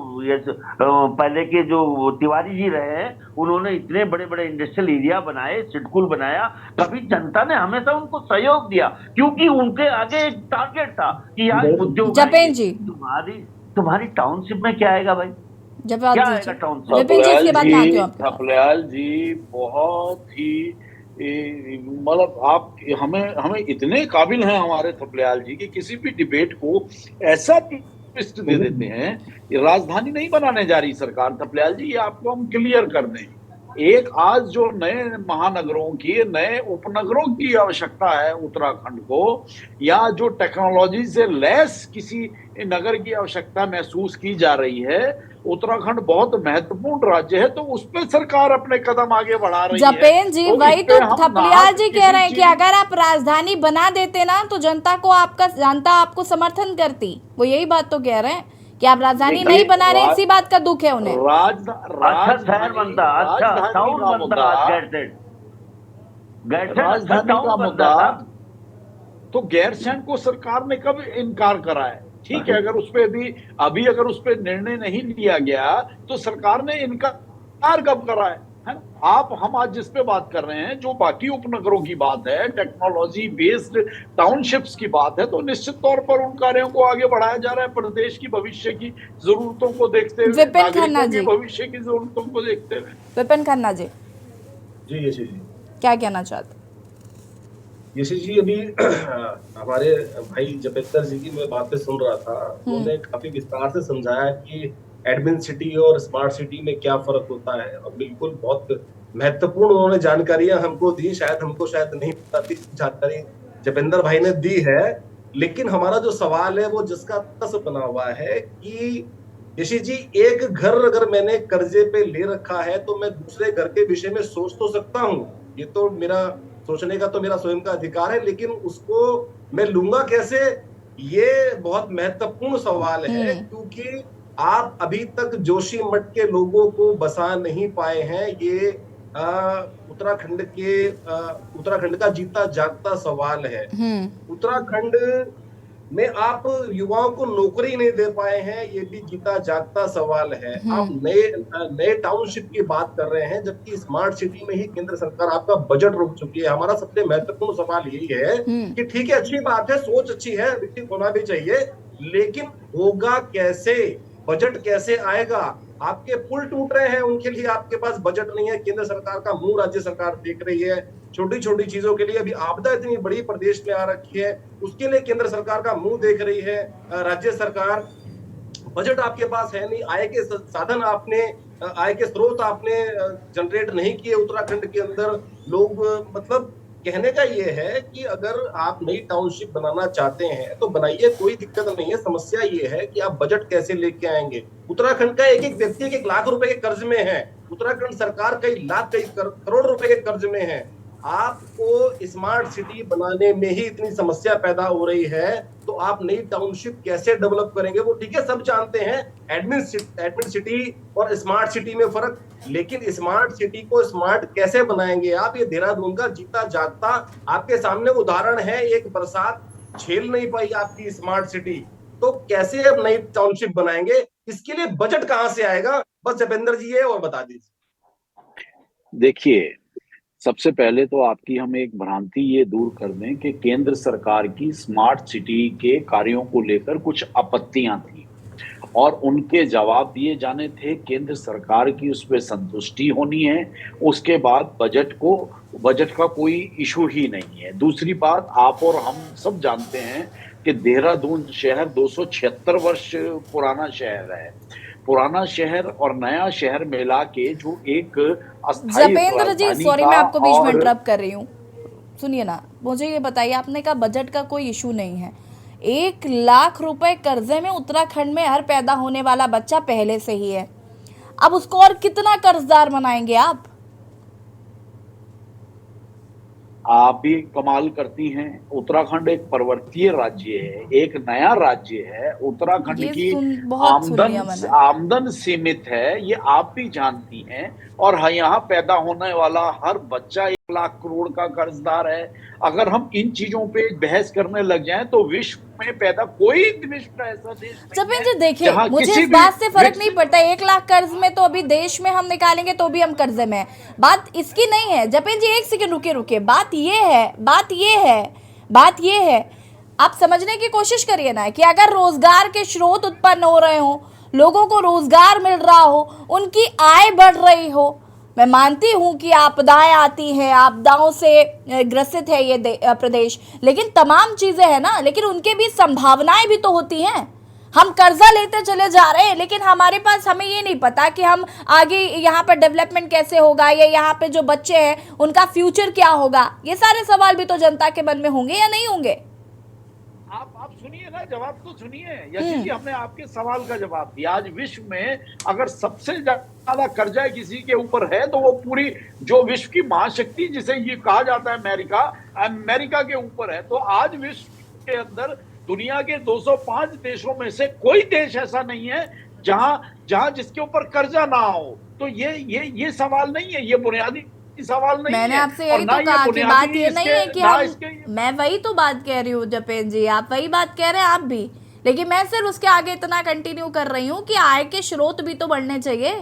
पहले के जो तिवारी जी रहे हैं उन्होंने इतने बड़े बड़े इंडस्ट्रियल एरिया बनाए, सिडकुल बनाया, कभी जनता ने हमेशा उनको सहयोग दिया क्योंकि उनके आगे एक टारगेट था कि यार उद्योग। जपेन जी तुम्हारी टाउनशिप में क्या आएगा भाई? जवाब क्या दीजिए आएगा टाउनशिप? विपिन जी, इसके बाद मैं आती हूँ आपके पास। थपलियाल जी बहुत ही मतलब आप हमें इतने काबिल हैं हमारे थपलियाल जी कि किसी भी डिबेट को ऐसा ट्विस्ट दे देते हैं। ये राजधानी नहीं बनाने जा रही सरकार थपलियाल जी, ये आपको हम क्लियर कर दें। एक आज जो नए महानगरों की, नए उपनगरों की आवश्यकता है उत्तराखंड को, या जो टेक्नोलॉजी से लैस किसी नगर की आवश्यकता महसूस की जा रही है, उत्तराखंड बहुत महत्वपूर्ण राज्य है, तो उस पर सरकार अपने कदम आगे बढ़ा रही है। जपेन जी, तो वही इस पे तो हम थपलियाल जी किसी कह रहे हैं कि चीज- अगर आप राजधानी बना देते ना तो जनता आपको समर्थन करती। वो यही बात तो कह रहे हैं कि आप राजधानी नहीं बना रहे, इसी बात का दुख है उन्हें। अच्छा शहर बनता, अच्छा टाउन बनता, राजधानी का मुद्दा, तो गैरसैंण को सरकार ने कब इनकार करा है? ठीक है, अगर उस पर अभी अगर उस पर निर्णय नहीं लिया गया तो सरकार ने इनकार कब करा है? हम आज जिस पे बात कर रहे हैं, जो बाकी उपनगरों की बात है, टेक्नोलॉजी बेस्ड टाउनशिप्स की बात है, तो निश्चित तौर पर उन कार्यों को आगे बढ़ाया जा रहा है प्रदेश की भविष्य की जरूरतों को देखते हुए, विपिन खन्ना जी, भविष्य की जरूरतों को देखते हुए। विपिन खन्ना जी जी यशी जी, क्या कहना चाहते? यशी जी, अभी हमारे भाई जपेंद्र जी की मैं बातें सुन रहा था, उन्होंने काफी विस्तार से समझाया कि एडमिन सिटी और स्मार्ट सिटी में क्या फर्क होता है, और बिल्कुल बहुत महत्वपूर्ण उन्होंने जानकारियां हमको दी। हमको शायद नहीं पता थी, जानकारी जपेंद्र भाई ने दी है। लेकिन हमारा जो सवाल है वो जिसका तस बना हुआ है कि यशी जी, एक घर अगर मैंने कर्जे पे ले रखा है तो मैं दूसरे घर के विषय में सोच तो सकता हूँ, ये तो मेरा सोचने का तो मेरा स्वयं का अधिकार है, लेकिन उसको मैं लूंगा कैसे, ये बहुत महत्वपूर्ण सवाल है। क्योंकि आप अभी तक जोशी मठ के लोगों को बसा नहीं पाए हैं। ये उत्तराखंड का जीता जागता सवाल है। उत्तराखंड में आप युवाओं को नौकरी नहीं दे पाए हैं, ये भी जीता जागता सवाल है। आप नए टाउनशिप की बात कर रहे हैं, जबकि स्मार्ट सिटी में ही केंद्र सरकार आपका बजट रोक चुकी है। हमारा सबसे महत्वपूर्ण सवाल यही है कि ठीक है, अच्छी बात है, सोच अच्छी है, विकसित होना भी चाहिए, लेकिन होगा कैसे, बजट कैसे आएगा? आपके पुल टूट रहे हैं, उनके लिए आपके पास बजट नहीं है। केंद्र सरकार का मुंह राज्य सरकार देख रही है। छोटी छोटी चीजों के लिए, अभी आपदा इतनी बड़ी प्रदेश में आ रखी है, उसके लिए केंद्र सरकार का मुंह देख रही है राज्य सरकार। बजट आपके पास है नहीं, आय के साधन आपने, आय के स्रोत आपने जनरेट नहीं किए उत्तराखंड के अंदर। लोग, मतलब कहने का ये है कि अगर आप नई टाउनशिप बनाना चाहते हैं तो बनाइए, कोई दिक्कत नहीं है। समस्या ये है कि आप बजट कैसे लेके आएंगे। उत्तराखंड का एक एक व्यक्ति 1 लाख रुपए के कर्ज में है। उत्तराखंड सरकार कई लाख, कई करोड़ रुपए के कर्ज में है। आपको स्मार्ट सिटी बनाने में ही इतनी समस्या पैदा हो रही है, तो आप नई टाउनशिप कैसे डेवलप करेंगे? वो ठीक है, सब जानते हैं एडमिन सिटी और स्मार्ट सिटी में फर्क, लेकिन स्मार्ट सिटी को स्मार्ट कैसे बनाएंगे आप? ये देहरादून का जीता जागता आपके सामने उदाहरण है। एक बरसात झेल नहीं पाई आपकी स्मार्ट सिटी, तो कैसे अब नई टाउनशिप बनाएंगे? इसके लिए बजट कहां से आएगा? बस जपेंद्र जी ये और बता दीजिए। देखिए, सबसे पहले तो आपकी हम एक भ्रांति ये दूर कर दें कि केंद्र सरकार की स्मार्ट सिटी के कार्यों को लेकर कुछ आपत्तियां थी और उनके जवाब दिए जाने थे। केंद्र सरकार की उस पर संतुष्टि होनी है, उसके बाद बजट का कोई इशू ही नहीं है। दूसरी बात, आप और हम सब जानते हैं कि देहरादून शहर 276 वर्ष पुराना शहर है। पुराना शहर और नया शहर मिला के जो एक जपेंद्र जी, सॉरी मैं आपको बीच में इंटरप्ट कर रही हूँ, सुनिए ना, मुझे ये बताइए, आपने कहा बजट का कोई इशू नहीं है। 1 लाख रुपए कर्जे में उत्तराखंड में हर पैदा होने वाला बच्चा पहले से ही है। अब उसको और कितना कर्जदार बनाएंगे आप? आप भी कमाल करती हैं। उत्तराखंड एक पर्वतीय राज्य है, एक नया राज्य है। उत्तराखंड की आमदन सीमित है, ये आप भी जानती हैं। और यहाँ पैदा होने वाला हर बच्चा 1 लाख करोड़ का कर्जदार है। अगर हम इन चीजों पे बहस करने लग जाएं तो विश्व में पैदा कोई विश्व ऐसा देश जपेंद्र जी, देखिए, मुझे इस बात से फर्क नहीं पड़ता। 1 लाख कर्ज में तो अभी देश में हम निकालेंगे तो भी हम कर्जे में हैं। बात इसकी नहीं है। जपेंद्र जी, एक सेकंड रुकिए। बात ये है, आप समझने की कोशिश करिए ना कि अगर रोजगार के स्रोत उत्पन्न हो रहे हो लोगों को रोजगार मिल रहा हो, उनकी आय बढ़ रही हो। मैं मानती हूं कि आपदाएं आती हैं, आपदाओं से ग्रसित है ये प्रदेश, लेकिन तमाम चीजें हैं ना, लेकिन उनके भी संभावनाएं भी तो होती हैं। हम कर्जा लेते चले जा रहे हैं, लेकिन हमारे पास, हमें ये नहीं पता कि हम आगे यहाँ पर डेवलपमेंट कैसे होगा, या यहाँ पे जो बच्चे हैं उनका फ्यूचर क्या होगा। ये सारे सवाल भी तो जनता के मन में होंगे या नहीं होंगे? आप सुनिए ना, जवाब तो सुनिए यशी जी। हमने आपके सवाल का जवाब दिया। आज विश्व में अगर सबसे ज्यादा कर्जा किसी के ऊपर है तो वो पूरी जो विश्व की महाशक्ति जिसे ये कहा जाता है अमेरिका के ऊपर है। तो आज विश्व के अंदर दुनिया के 205 देशों में से कोई देश ऐसा नहीं है जहां जिसके ऊपर कर्जा ना हो। तो ये सवाल नहीं है, ये बुनियादी सवाल नहीं मैंने है। आपसे यही तो कहा कि बात ये नहीं है कि मैं वही तो बात कह रही हूँ जपेन जी, आप वही बात कह रहे हैं आप भी, लेकिन मैं सिर्फ उसके आगे इतना कंटिन्यू कर रही हूँ कि आय के स्रोत भी तो बढ़ने चाहिए,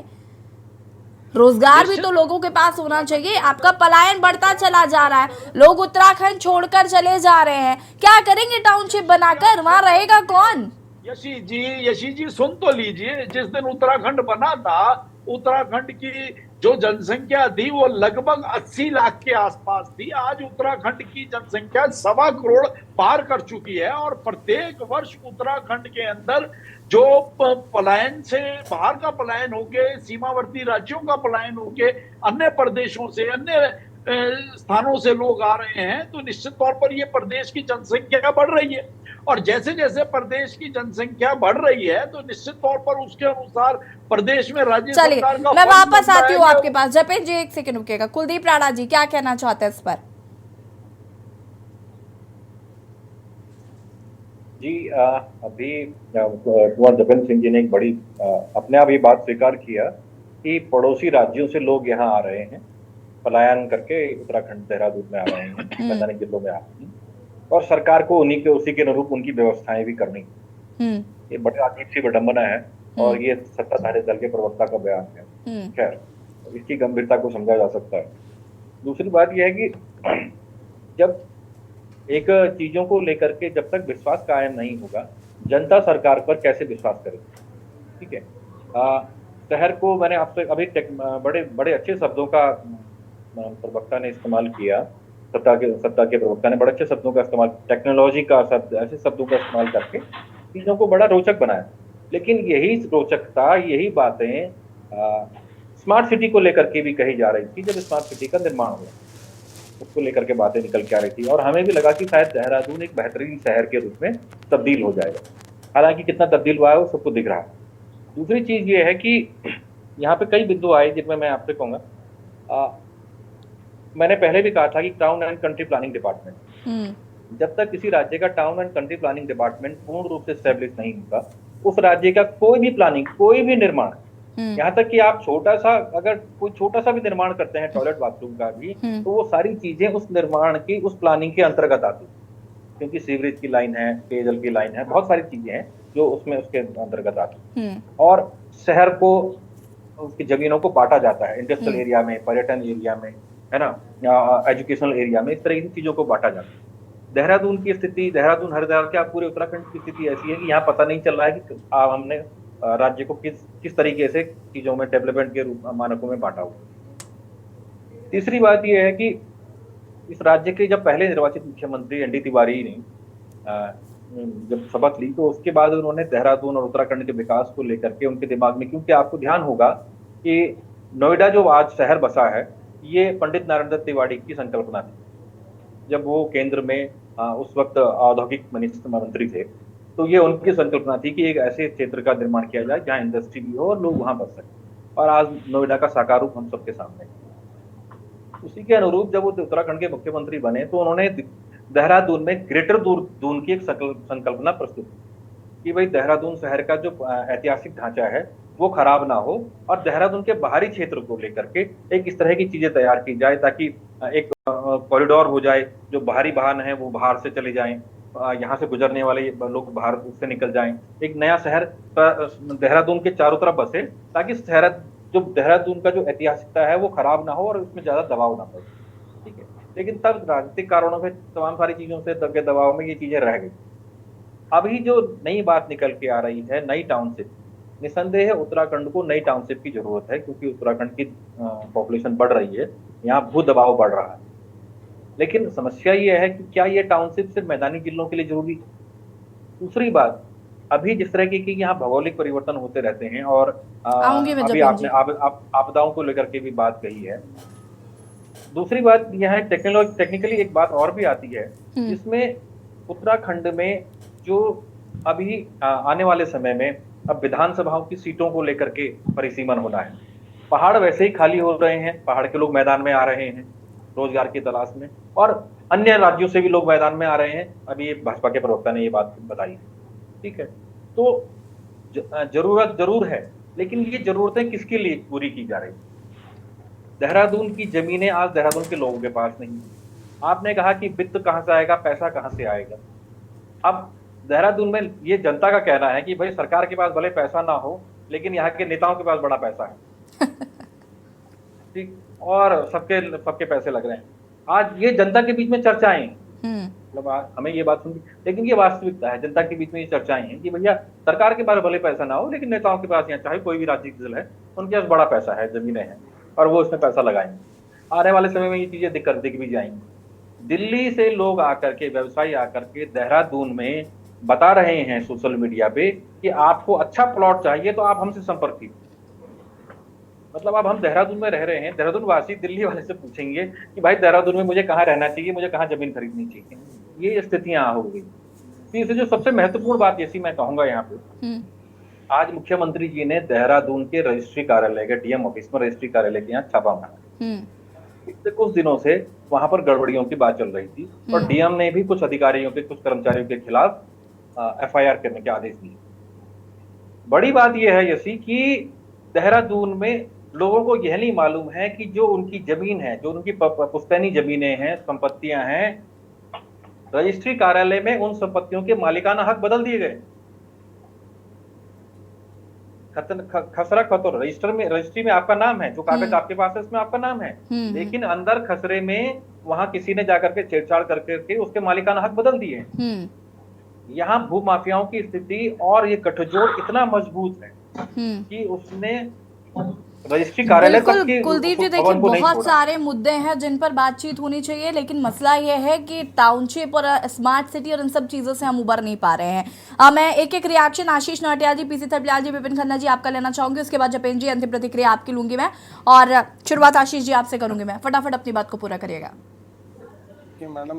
रोजगार भी तो लोगों के पास होना चाहिए। आपका पलायन बढ़ता चला जा रहा है, लोग उत्तराखंड छोड़कर चले जा रहे हैं, क्या करेंगे टाउनशिप बनाकर, वहां रहेगा कौन? यशी जी सुन तो लीजिए, जिस दिन उत्तराखंड बना था, उत्तराखंड की जो जनसंख्या थी वो लगभग 80 लाख के आसपास थी। आज उत्तराखंड की जनसंख्या 1.25 करोड़ पार कर चुकी है, और प्रत्येक वर्ष उत्तराखंड के अंदर जो पलायन से बाहर का पलायन होके, सीमावर्ती राज्यों का पलायन होके, अन्य प्रदेशों से, अन्य स्थानों से लोग आ रहे हैं, तो निश्चित तौर पर ये प्रदेश की जनसंख्या बढ़ रही है। और जैसे जैसे प्रदेश की जनसंख्या बढ़ रही है तो निश्चित तौर पर उसके अनुसार प्रदेश में राज्य सरकार का, मैं वापस आती हूँ आपके पास। जपेन जी एक सेकंड रुकिएगा। कुलदीप राणा जी क्या कहना चाहते हैं इस पर? जी अभी कुमार जपेन सिंह जी ने एक बड़ी अपने आप ये बात स्वीकार किया कि पड़ोसी राज्यों से लोग यहाँ आ रहे हैं, पलायन करके उत्तराखंड देहरादून में आ रहे हैं, मैदानी जिलों में आ रहे हैं, और सरकार को उसी के अनुरूप उनकी व्यवस्थाएं भी करनी। ये बड़ी अजीब सी विडंबना है, और ये सत्ताधारी दल के प्रवक्ता का बयान है। खैर, इसकी गंभीरता को समझा जा सकता है। दूसरी बात यह है कि जब एक चीजों को लेकर के जब तक विश्वास कायम नहीं होगा, जनता सरकार पर कैसे विश्वास करेगी? ठीक है, शहर को मैंने आपसे अभी बड़े बड़े अच्छे शब्दों का प्रवक्ता ने इस्तेमाल किया, सत्ता के प्रवक्ता ने बड़े अच्छे शब्दों का इस्तेमाल, टेक्नोलॉजी का शब्द, ऐसे शब्दों का इस्तेमाल करके चीजों को बड़ा रोचक बनाया। लेकिन यही रोचकता, यही बातें स्मार्ट सिटी को लेकर के भी कही जा रही थी। जब स्मार्ट सिटी का निर्माण हुआ उसको लेकर के बातें निकल के आ रही थी, और हमें भी लगा कि शायद देहरादून एक बेहतरीन शहर के रूप में तब्दील हो जाएगा। हालांकि कितना तब्दील हुआ है वो सबको दिख रहा है। दूसरी चीज ये है कि यहाँ पे कई बिंदु आए जिनमें मैं आपसे कहूँगा, मैंने पहले भी कहा था कि town and country planning department, जब तक किसी राज्य का town and country planning department पूर्ण रूप से स्टैब्लिश नहीं होगा, उस राज्य का कोई भी प्लानिंग, कोई भी निर्माण, यहाँ तक कि आप अगर कोई छोटा सा भी निर्माण करते हैं, टॉयलेट बाथरूम का भी, तो वो सारी चीजें उस निर्माण की, उस प्लानिंग के अंतर्गत आती है, क्योंकि सीवरेज की लाइन है, पेयजल की लाइन है, बहुत सारी चीजें हैं जो उसमें उसके अंतर्गत आती है। और शहर को, उसकी जमीनों को बांटा जाता है, इंडस्ट्रियल एरिया में, पर्यटन एरिया में, है ना, एजुकेशनल एरिया में, इस तरह की चीजों को बांटा जाता है। देहरादून की स्थिति, देहरादून हरिद्वार क्या पूरे उत्तराखंड की स्थिति ऐसी है कि यहाँ पता नहीं चल रहा है कि हमने राज्य को किस तरीके से चीजों में, डेवलपमेंट के रूप मानकों में बांटा हुआ। तीसरी बात यह है कि इस राज्य के जब पहले निर्वाचित मुख्यमंत्री एनडी तिवारी ने जब शपथ ली, तो उसके बाद उन्होंने देहरादून और उत्तराखंड के विकास को लेकर के उनके दिमाग में, क्योंकि आपको ध्यान होगा कि नोएडा जो आज शहर बसा है, ये पंडित नारायण दत्त तिवारी की संकल्पना थी। जब वो केंद्र में उस वक्त औद्योगिक मंत्री थे, तो ये उनकी संकल्पना थी कि एक ऐसे क्षेत्र का निर्माण किया जाए जहां इंडस्ट्री भी हो और लोग वहां बस सकें। और आज नोएडा का साकार रूप हम सबके सामने। उसी के अनुरूप जब वो उत्तराखंड के मुख्यमंत्री बने, तो उन्होंने देहरादून में ग्रेटर दून की एक संकल्पना प्रस्तुत की कि भाई देहरादून शहर का जो ऐतिहासिक ढांचा है वो खराब ना हो, और देहरादून के बाहरी क्षेत्र को लेकर के एक इस तरह की चीजें तैयार की जाए ताकि एक कॉरिडोर हो जाए, जो बाहरी वाहन है वो बाहर से चले जाएं, यहाँ से गुजरने वाले लोग बाहर से निकल जाएं, एक नया शहर देहरादून के चारों तरफ बसे, ताकि शहर जो देहरादून का जो ऐतिहासिकता है वो खराब ना हो और उसमें ज्यादा दबाव ना पड़े। ठीक है, लेकिन तब राजनीतिक कारणों से, तमाम सारी चीजों से दबाव में ये चीजें रह गई। अभी जो नई बात निकल के आ रही है, नई टाउनशिप, निसंदेह उत्तराखंड को नई टाउनशिप की जरूरत है, क्योंकि उत्तराखंड की पॉपुलेशन बढ़ रही है, यहाँ भू दबाव बढ़ रहा है। लेकिन समस्या ये है कि क्या ये टाउनशिप सिर्फ मैदानी जिलों के लिए जरूरी है? दूसरी बात, अभी जिस तरह की यहाँ भौगोलिक परिवर्तन होते रहते हैं और अभी आपने आपदाओं को लेकर के भी बात कही है। दूसरी बात यह है, टेक्निकली एक बात और भी आती है, जिसमें उत्तराखंड में जो अभी आने वाले समय में अब विधानसभाओं की सीटों को लेकर के परिसीमन होना है। पहाड़ वैसे ही खाली हो रहे हैं, पहाड़ के लोग मैदान में आ रहे हैं रोजगार की तलाश में, और अन्य राज्यों से भी लोग मैदान में आ रहे हैं। अभी ये भाजपा के प्रवक्ता ने ये बात बताई, ठीक है। तो जरूरत जरूर है, लेकिन ये जरूरतें किसके लिए पूरी की जा रही? देहरादून की जमीनें आज देहरादून के लोगों के पास नहीं। आपने कहा कि वित्त कहां से आएगा, पैसा कहां से आएगा। अब देहरादून में ये जनता का कहना है कि भाई सरकार के पास भले पैसा ना हो, लेकिन यहाँ के नेताओं के पास बड़ा पैसा है, ठीक, और सबके पैसे लग रहे हैं। आज ये जनता के बीच में चर्चाएं, मतलब हमें ये बात सुन, लेकिन ये वास्तविकता है, जनता के बीच में ये चर्चाएं हैं कि भैया सरकार के पास भले पैसा ना हो, लेकिन नेताओं के पास, यहाँ चाहे कोई भी राजनीतिक दल है, उनके पास बड़ा पैसा है, जमीनें हैं, और वो उसमें पैसा लगाएंगे। आने वाले समय में ये चीजें दिख भी जाएंगी। दिल्ली से लोग आकर के, व्यवसायी आकर के देहरादून में बता रहे हैं सोशल मीडिया पे कि आपको अच्छा प्लॉट चाहिए तो आप हमसे संपर्क कीजिए। मतलब अब हम देहरादून में रह रहे हैं, देहरादून वासी दिल्ली वाले से पूछेंगे कि भाई देहरादून में मुझे कहाँ रहना चाहिए, मुझे कहाँ जमीन खरीदनी चाहिए। ये स्थितियां हो गई। तीसरी जो सबसे महत्वपूर्ण बात ऐसी मैं कहूंगा यहाँ पे, आज मुख्यमंत्री जी ने देहरादून के रजिस्ट्री कार्यालय के डीएम ऑफिस में, रजिस्ट्री कार्यालय के यहाँ छापा मारा। पिछले कुछ दिनों से वहां पर गड़बड़ियों की बात चल रही थी, और डीएम ने भी कुछ अधिकारियों के, कुछ कर्मचारियों के खिलाफ एफआईआर करने के आदेश दिए। बड़ी बात यह है यसी कि देहरादून में लोगों को यह नहीं मालूम है कि जो उनकी जमीन है, जो उनकी पुश्तैनी जमीनें हैं, संपत्तियां हैं, रजिस्ट्री कार्यालय में उन संपत्तियों के मालिकाना हक बदल दिए गए। खसरा खतौर रजिस्ट्री में आपका नाम है, जो कागज आपके पास है उसमें आपका नाम है, लेकिन अंदर खसरे में वहां किसी ने जाकर के छेड़छाड़ करके उसके मालिकाना हक बदल दिए। यहाँ भू माफियाओं की स्थिति और ये गठजोड़ इतना मजबूत है कि उसने रजिस्ट्री कार्यालय तक की, कुलदीप जी देखिए, बहुत सारे मुद्दे हैं जिन पर बातचीत होनी चाहिए, लेकिन मसला ये है कि टाउनशिप और स्मार्ट सिटी और इन सब चीजों से हम उबर नहीं पा रहे हैं। मैं एक एक रिएक्शन आशीष नौटियाल जी, पीसी थपलियाल जी, विपिन खन्ना जी आपका लेना चाहूंगी, उसके बाद जपेन जी अंतिम प्रतिक्रिया आपकी लूंगी मैं, और शुरुआत आशीष जी आपसे करूंगी मैं। फटाफट अपनी बात को पूरा करिएगा। मैडम,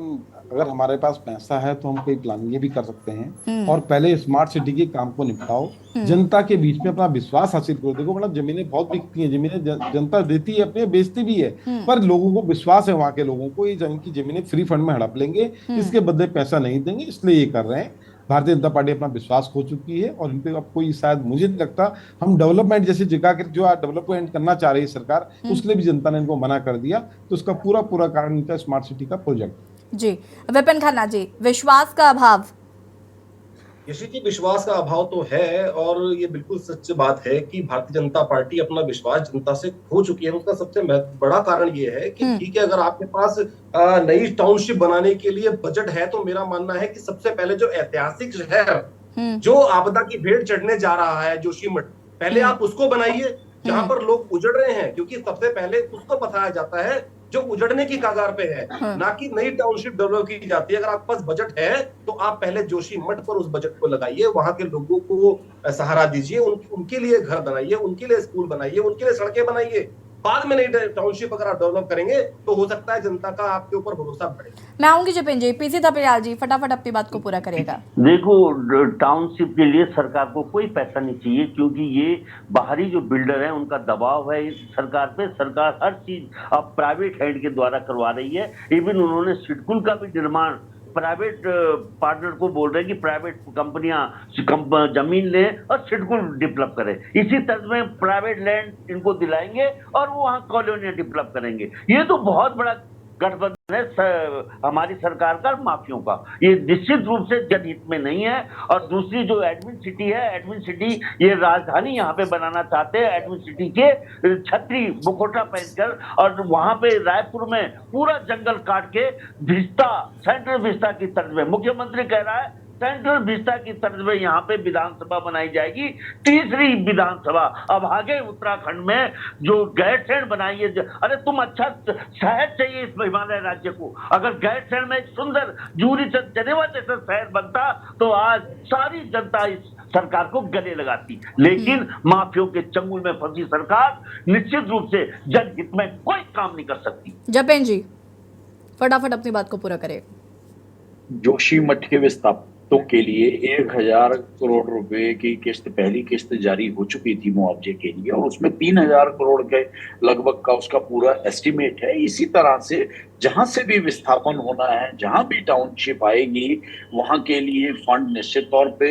अगर हमारे पास पैसा है तो हम कोई प्लान ये भी कर सकते हैं, और पहले स्मार्ट सिटी के काम को निपटाओ, जनता के बीच में अपना विश्वास हासिल करो। देखो मैडम, जमीनें बहुत बिकती हैं, जमीनें जनता देती है, अपने बेचती भी है, पर लोगों को विश्वास है, वहां के लोगों को, ये जमीनें फ्री फंड में हड़प लेंगे, इसके बदले पैसा नहीं देंगे, इसलिए ये कर रहे हैं। भारतीय जनता पार्टी अपना विश्वास खो चुकी है, और इन पे अब कोई, शायद मुझे नहीं लगता, हम डेवलपमेंट जैसी जगह के जो डेवलपमेंट करना चाह रही है सरकार, उसके लिए भी जनता ने इनको मना कर दिया। तो उसका पूरा कारण इनका स्मार्ट सिटी का प्रोजेक्ट। जी विपिन खन्ना जी, विश्वास का अभाव। यशी जी, विश्वास का अभाव तो है, और ये बिल्कुल सच्ची बात है कि भारतीय जनता पार्टी अपना विश्वास जनता से खो चुकी है। उसका सबसे बड़ा कारण ये है कि ठीक है, अगर आपके पास नई टाउनशिप बनाने के लिए बजट है, तो मेरा मानना है कि सबसे पहले जो ऐतिहासिक शहर जो आपदा की भेंट चढ़ने जा रहा है, जोशीमठ, पहले आप उसको बनाइए, जहां पर लोग उजड़ रहे हैं, क्योंकि सबसे पहले उसको बताया जाता है जो उजड़ने की कगार पे है, ना कि नई टाउनशिप डेवलप की जाती है। अगर आपके पास बजट है तो आप पहले जोशीमठ पर उस बजट को लगाइए, वहां के लोगों को सहारा दीजिए, उनके लिए घर बनाइए, उनके लिए स्कूल बनाइए, उनके लिए सड़कें बनाइए। बाद में नई टाउनशिप अगर आप डेवलप करेंगे तो हो सकता है जनता का आपके ऊपर भरोसा बढ़े। मैं आऊंगी जपेन जी, पीसी थपलियाल जी फटाफट अपनी बात को पूरा करिएगा। देखो, टाउनशिप के लिए सरकार को कोई पैसा नहीं चाहिए, क्योंकि ये बाहरी जो बिल्डर है उनका दबाव है इस सरकार पे। सरकार हर चीज अब प्राइवेट हैंड के द्वारा करवा रही है। इवन उन्होंने सिडकुल का भी निर्माण प्राइवेट पार्टनर को बोल रहे हैं कि प्राइवेट कंपनियां जमीन लें और सिडकुल डेवलप करें। इसी तरह में प्राइवेट लैंड इनको दिलाएंगे और वो वहाँ कॉलोनियां डेवलप करेंगे। ये तो बहुत बड़ा गठबंधन है हमारी सरकार का माफियों का। ये निश्चित रूप से जनहित में नहीं है। और दूसरी जो एडमिन सिटी है, एडमिन सिटी ये राजधानी यहाँ पे बनाना चाहते हैं, एडमिन सिटी के छतरी मुखोटा पहनकर, और वहां पे रायपुर में पूरा जंगल काट के भिस्ता, सेंट्रल भिस्ता की तर्ज में मुख्यमंत्री कह रहा है सेंट्रल विस्टा की तर्ज में यहाँ पे विधानसभा बनाई जाएगी, तीसरी विधानसभा। अब आगे उत्तराखंड में जो गैरसैंण बनाई है, अरे तुम अच्छा शहर चाहिए इस हिमालय राज्य को, अगर गैरसैंण में एक सुंदर जूरी जनेवा जैसा शहर बनता तो आज सारी जनता इस सरकार को गले लगाती। लेकिन माफियों के चंगुल में फंसी सरकार निश्चित रूप से जनहित में कोई काम नहीं कर सकती। जपेन जी फटाफट अपनी बात को पूरा करें। जोशीमठ के विस्थापितों के लिए 1000 करोड़ रुपए की किस्त, पहली किस्त जारी हो चुकी थी मुआवजे के लिए, और उसमें 3000 करोड़ के लगभग का उसका पूरा एस्टिमेट है। इसी तरह से जहां से भी विस्थापन होना है, जहां भी टाउनशिप आएगी, वहां के लिए फंड निश्चित तौर पे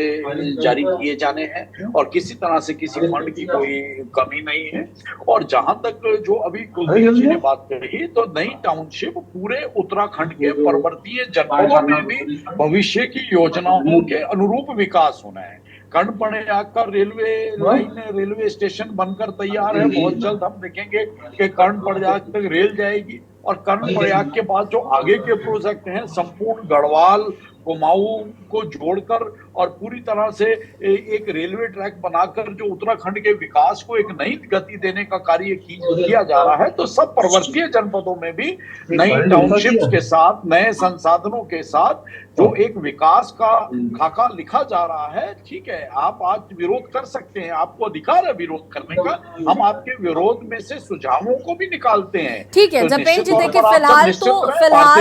जारी किए जाने हैं और किसी तरह से किसी फंड की कोई कमी नहीं है। और जहां तक जो अभी कुलदीप जी ने बात कही, तो नई टाउनशिप पूरे उत्तराखंड के पर्वतीय जनपदों में भी भविष्य की योजनाओं के अनुरूप विकास होना है। कर्णप्रयाग का रेलवे लाइन, रेलवे स्टेशन बनकर तैयार है। बहुत जल्द हम देखेंगे कि कर्णप्रयाग तक रेल जाएगी, और कर्णप्रयाग के बाद जो आगे के प्रोजेक्ट हैं, संपूर्ण गढ़वाल कुमाऊं को जोड़कर और पूरी तरह से एक रेलवे ट्रैक बनाकर जो उत्तराखंड के विकास को एक नई गति देने का कार्य किया जा रहा है। तो सब पर्वतीय जनपदों में भी नई टाउनशिप्स के साथ, नए संसाधनों के साथ जो एक विकास का खाका लिखा जा रहा है। ठीक है, आप आज विरोध कर सकते हैं, आपको अधिकार है विरोध करने का, हम आपके विरोध में से सुझावों को भी निकालते हैं। ठीक है जपेन जी, देखिए फिलहाल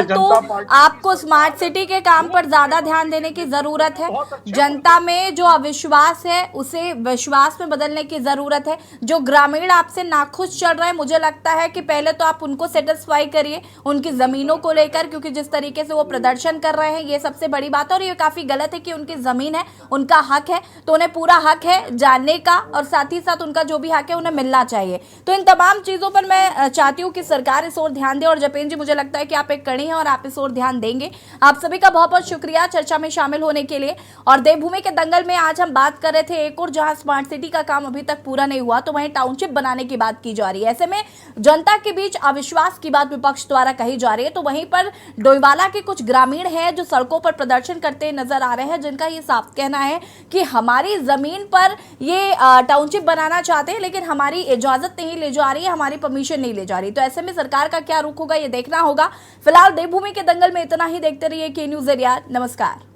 तो आपको स्मार्ट सिटी के काम पर ज्यादा ध्यान देने की जरूरत है। जनता में जो अविश्वास है उसे विश्वास में बदलने की जरूरत है। जो ग्रामीण आपसे नाखुश चल रहे हैं, मुझे लगता है कि पहले तो आप उनको सेटिस्फाई करिए उनकी जमीनों को लेकर, क्योंकि जिस तरीके से वो प्रदर्शन कर रहे हैं ये सबसे बड़ी बात है। और ये काफी गलत है कि उनकी जमीन है, उनका हक है, तो उन्हें पूरा हक है जानने का, और साथ ही साथ उनका जो भी हक है उन्हें मिलना चाहिए। तो इन तमाम चीजों पर मैं चाहती हूँ कि सरकार इस ओर ध्यान दे। और जपेन जी, मुझे लगता है कि आप एक कड़ी हैं और आप इस ओर ध्यान देंगे। आप सभी का बहुत बहुत शुक्रिया चर्चा में शामिल होने के लिए। और देवभूमि के दंगल में आज हम बात कर रहे थे एक और जहां स्मार्ट सिटी का काम अभी तक पूरा नहीं हुआ, तो वहीं टाउनशिप बनाने की बात की जा रही है। ऐसे में जनता के बीच अविश्वास की बात विपक्ष द्वारा कही जा रही है। तो वहीं पर डोईवाला के कुछ ग्रामीण हैं जो सड़कों पर प्रदर्शन करते नजर आ रहे हैं, जिनका ये साफ कहना है कि हमारी जमीन पर ये टाउनशिप बनाना चाहते हैं, लेकिन हमारी इजाजत नहीं ले जा रही है, हमारी परमिशन नहीं ले जा रही। तो ऐसे में सरकार का क्या रुख होगा ये देखना होगा। फिलहाल देवभूमि के दंगल में इतना ही। देखते रहिए के न्यूज़ एरिया। नमस्कार।